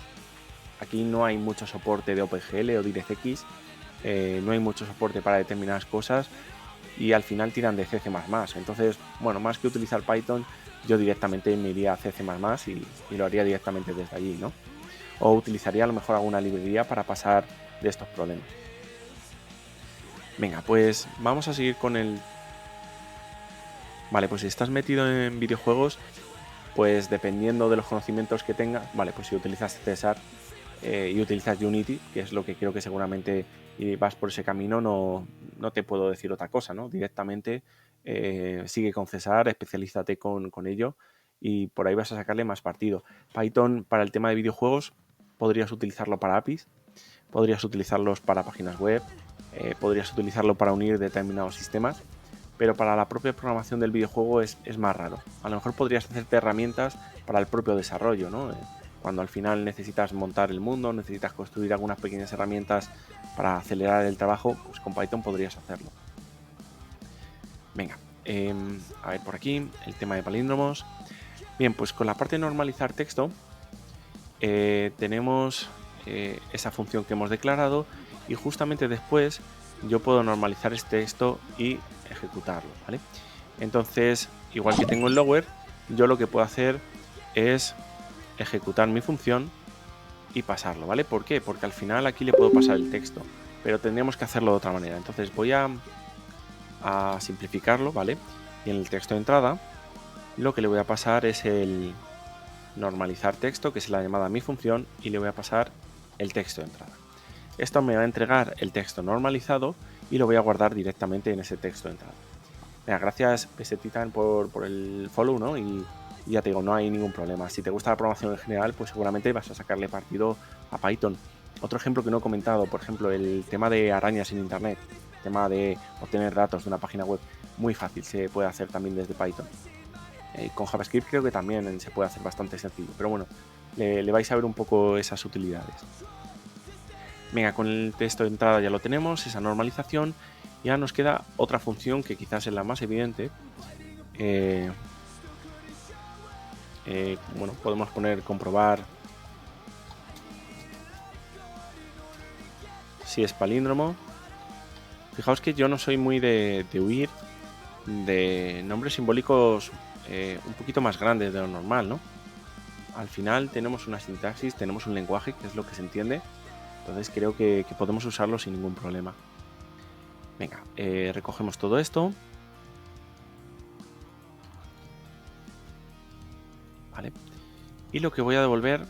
Aquí no hay mucho soporte de OpenGL o DirectX, no hay mucho soporte para determinadas cosas y al final tiran de C++. Entonces, bueno, más que utilizar Python, yo directamente me iría a C++ y lo haría directamente desde allí, ¿no? O utilizaría a lo mejor alguna librería para pasar de estos problemas. Venga, pues vamos a seguir con el... Vale, pues si estás metido en videojuegos, pues dependiendo de los conocimientos que tengas, vale, pues si utilizas César y utilizas Unity, que es lo que creo que seguramente y vas por ese camino, no te puedo decir otra cosa, ¿no? Directamente sigue con César, especialízate con ello y por ahí vas a sacarle más partido. Python para el tema de videojuegos podrías utilizarlo para APIs, podrías utilizarlos para páginas web, podrías utilizarlo para unir determinados sistemas, pero para la propia programación del videojuego es más raro. A lo mejor podrías hacerte herramientas para el propio desarrollo, ¿no? Cuando al final necesitas montar el mundo, necesitas construir algunas pequeñas herramientas para acelerar el trabajo, pues con Python podrías hacerlo. Venga, a ver por aquí, el tema de palíndromos. Bien, pues con la parte de normalizar texto tenemos esa función que hemos declarado y justamente después yo puedo normalizar este texto y ejecutarlo, ¿vale? Entonces, igual que tengo el lower, yo lo que puedo hacer es ejecutar mi función y pasarlo, ¿vale? ¿Por qué? Porque al final aquí le puedo pasar el texto, pero tendríamos que hacerlo de otra manera. Entonces voy a simplificarlo, ¿vale? Y en el texto de entrada lo que le voy a pasar es el normalizar texto, que es la llamada mi función, y le voy a pasar el texto de entrada. Esto me va a entregar el texto normalizado y lo voy a guardar directamente en ese texto de entrada. Mira, gracias Pesetitan por el follow, ¿no? Y ya te digo, no hay ningún problema. Si te gusta la programación en general, pues seguramente vas a sacarle partido a Python. Otro ejemplo que no he comentado, por ejemplo, el tema de arañas en internet, el tema de obtener datos de una página web, muy fácil, se puede hacer también desde Python. Con JavaScript creo que también se puede hacer bastante sencillo, pero bueno, le vais a ver un poco esas utilidades. Venga, con el texto de entrada ya lo tenemos, esa normalización. Ya nos queda otra función que quizás es la más evidente. Bueno, podemos poner comprobar si es palíndromo. Fijaos que yo no soy muy de huir de nombres simbólicos un poquito más grandes de lo normal, ¿no? Al final tenemos una sintaxis, tenemos un lenguaje que es lo que se entiende, entonces creo que podemos usarlo sin ningún problema. Venga, recogemos todo esto. ¿vale? Y lo que voy a devolver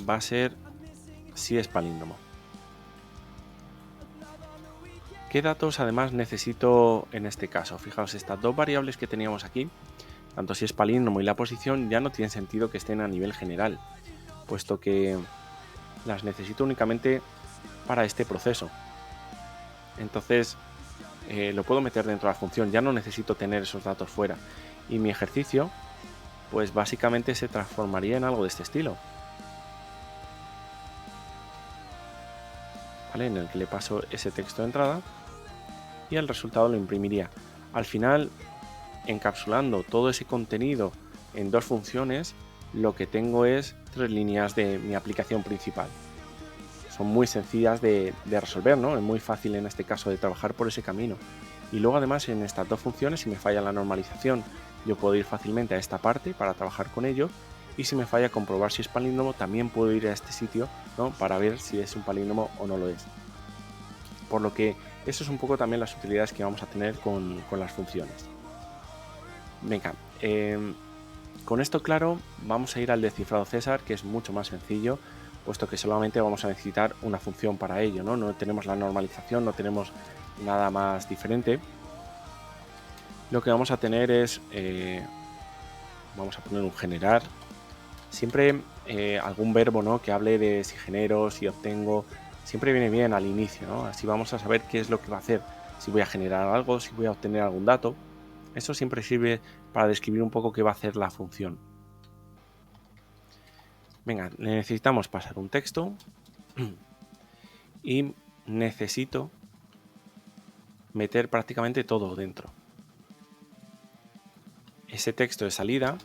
va a ser si es palíndromo. ¿Qué datos además necesito en este caso? Fijaos, estas dos variables que teníamos aquí, tanto si es palíndromo y la posición, ya no tiene sentido que estén a nivel general, puesto que las necesito únicamente para este proceso. Entonces lo puedo meter dentro de la función, ya no necesito tener esos datos fuera. Y mi ejercicio, pues básicamente se transformaría en algo de este estilo, ¿vale? En el que le paso ese texto de entrada y el resultado lo imprimiría. Al final, encapsulando todo ese contenido en dos funciones, lo que tengo es 3 líneas de mi aplicación principal. Son muy sencillas de resolver, ¿no? Es muy fácil en este caso de trabajar por ese camino. Y luego además en estas dos funciones, si me falla la normalización, yo puedo ir fácilmente a esta parte para trabajar con ello. Y si me falla comprobar si es palíndromo, también puedo ir a este sitio, ¿no? Para ver si es un palíndromo o no lo es. Por lo que eso es un poco también las utilidades que vamos a tener con las funciones. Venga, con esto claro, vamos a ir al descifrado César, que es mucho más sencillo, puesto que solamente vamos a necesitar una función para ello, ¿no? No tenemos la normalización, no tenemos nada más diferente. Lo que vamos a tener es, vamos a poner un generar, siempre algún verbo, ¿no? Que hable de si genero, si obtengo, siempre viene bien al inicio, ¿no? Así vamos a saber qué es lo que va a hacer, si voy a generar algo, si voy a obtener algún dato. Eso siempre sirve para describir un poco qué va a hacer la función. Venga, necesitamos pasar un texto y necesito meter prácticamente todo dentro. Ese texto de salida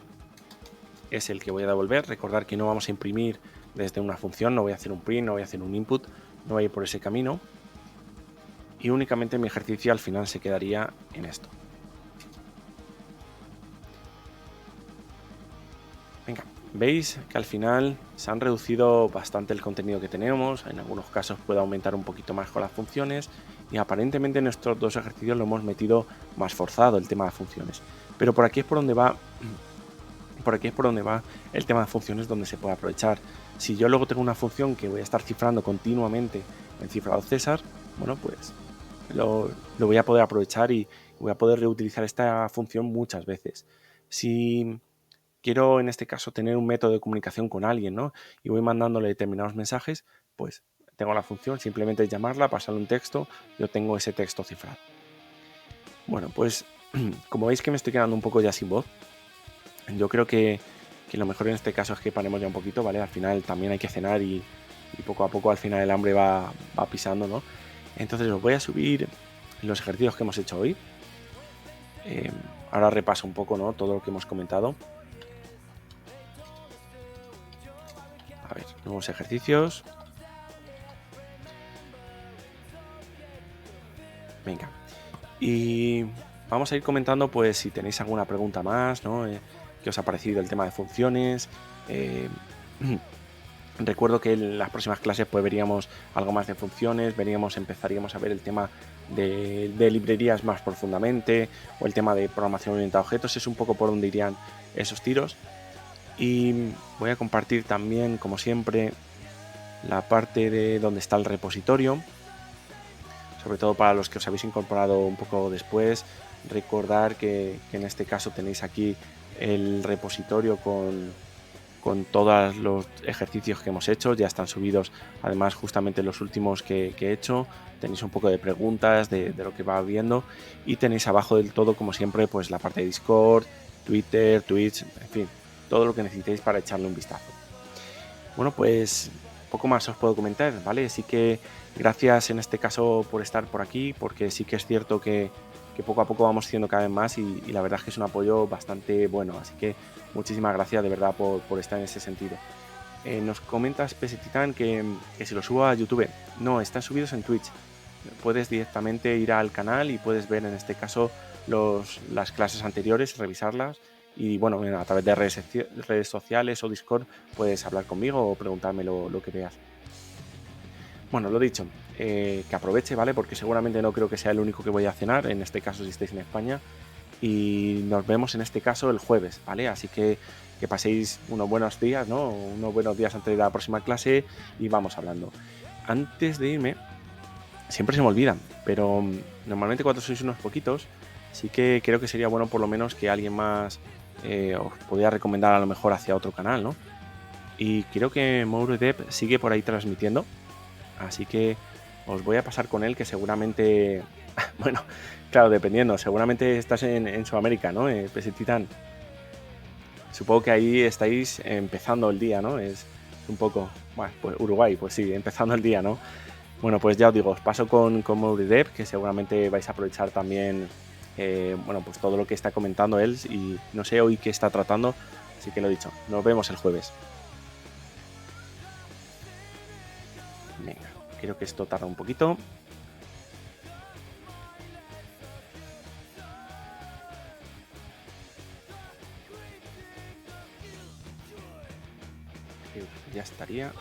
es el que voy a devolver. Recordar que no vamos a imprimir desde una función, no voy a hacer un print, no voy a hacer un input, no voy a ir por ese camino. Y únicamente mi ejercicio al final se quedaría en esto. Venga, veis que al final se han reducido bastante el contenido que tenemos, en algunos casos puede aumentar un poquito más con las funciones y aparentemente en estos dos ejercicios lo hemos metido más forzado el tema de funciones. Pero por aquí es por donde va el tema de funciones, donde se puede aprovechar. Si yo luego tengo una función que voy a estar cifrando continuamente en cifrado César, bueno, pues lo voy a poder aprovechar y voy a poder reutilizar esta función muchas veces. Si quiero en este caso tener un método de comunicación con alguien, ¿no? Y voy mandándole determinados mensajes, pues tengo la función, simplemente llamarla, pasarle un texto, yo tengo ese texto cifrado. Bueno, pues como veis que me estoy quedando un poco ya sin voz, yo creo que lo mejor en este caso es que paremos ya un poquito, ¿vale? Al final también hay que cenar y poco a poco al final el hambre va pisando, ¿no? Entonces os voy a subir los ejercicios que hemos hecho hoy. Ahora repaso un poco, ¿no? Todo lo que hemos comentado. A ver, nuevos ejercicios. Venga. Y vamos a ir comentando, pues, si tenéis alguna pregunta más, ¿no? ¿Qué os ha parecido el tema de funciones? Recuerdo que en las próximas clases pues veríamos algo más de funciones, empezaríamos a ver el tema de librerías más profundamente, o el tema de programación orientada a objetos. Es un poco por donde irían esos tiros. Y voy a compartir también, como siempre, la parte de donde está el repositorio, sobre todo para los que os habéis incorporado un poco después. Recordar que en este caso tenéis aquí el repositorio con todos los ejercicios que hemos hecho, ya están subidos además justamente los últimos que he hecho. Tenéis un poco de preguntas de lo que va viendo y tenéis abajo del todo, como siempre, pues la parte de Discord, Twitter, Twitch, en fin, todo lo que necesitéis para echarle un vistazo. Bueno, pues poco más os puedo comentar, ¿vale? Así que gracias en este caso por estar por aquí, porque sí que es cierto que poco a poco vamos siendo cada vez más y la verdad es que es un apoyo bastante bueno, así que muchísimas gracias de verdad por estar en ese sentido. Nos comentas Pesetitan que si lo subo a YouTube. No, están subidos en Twitch. Puedes directamente ir al canal y puedes ver en este caso las clases anteriores, revisarlas y bueno, a través de redes sociales o Discord puedes hablar conmigo o preguntarme lo que veas. Bueno, lo dicho, que aproveche, ¿vale? Porque seguramente no creo que sea el único que voy a cenar, en este caso si estáis en España. Y nos vemos en este caso el jueves, ¿vale? Así que que paséis unos buenos días, ¿no? Unos buenos días antes de la próxima clase y vamos hablando. Antes de irme, siempre se me olvidan, pero normalmente cuando sois unos poquitos, sí que creo que sería bueno por lo menos que alguien más os podía recomendar a lo mejor hacia otro canal, ¿no? Y creo que MoureDev sigue por ahí transmitiendo, así que os voy a pasar con él, que seguramente, bueno, claro, dependiendo, seguramente estás en Sudamérica, ¿no? PC Titán. Supongo que ahí estáis empezando el día, ¿no? Es un poco, bueno, pues Uruguay, pues sí, empezando el día, ¿no? Bueno, pues ya os digo, os paso con MoureDev, que seguramente vais a aprovechar también, bueno, pues todo lo que está comentando él y no sé hoy qué está tratando, así que lo dicho, nos vemos el jueves. Venga, creo que esto tarda un poquito. Creo que ya estaría.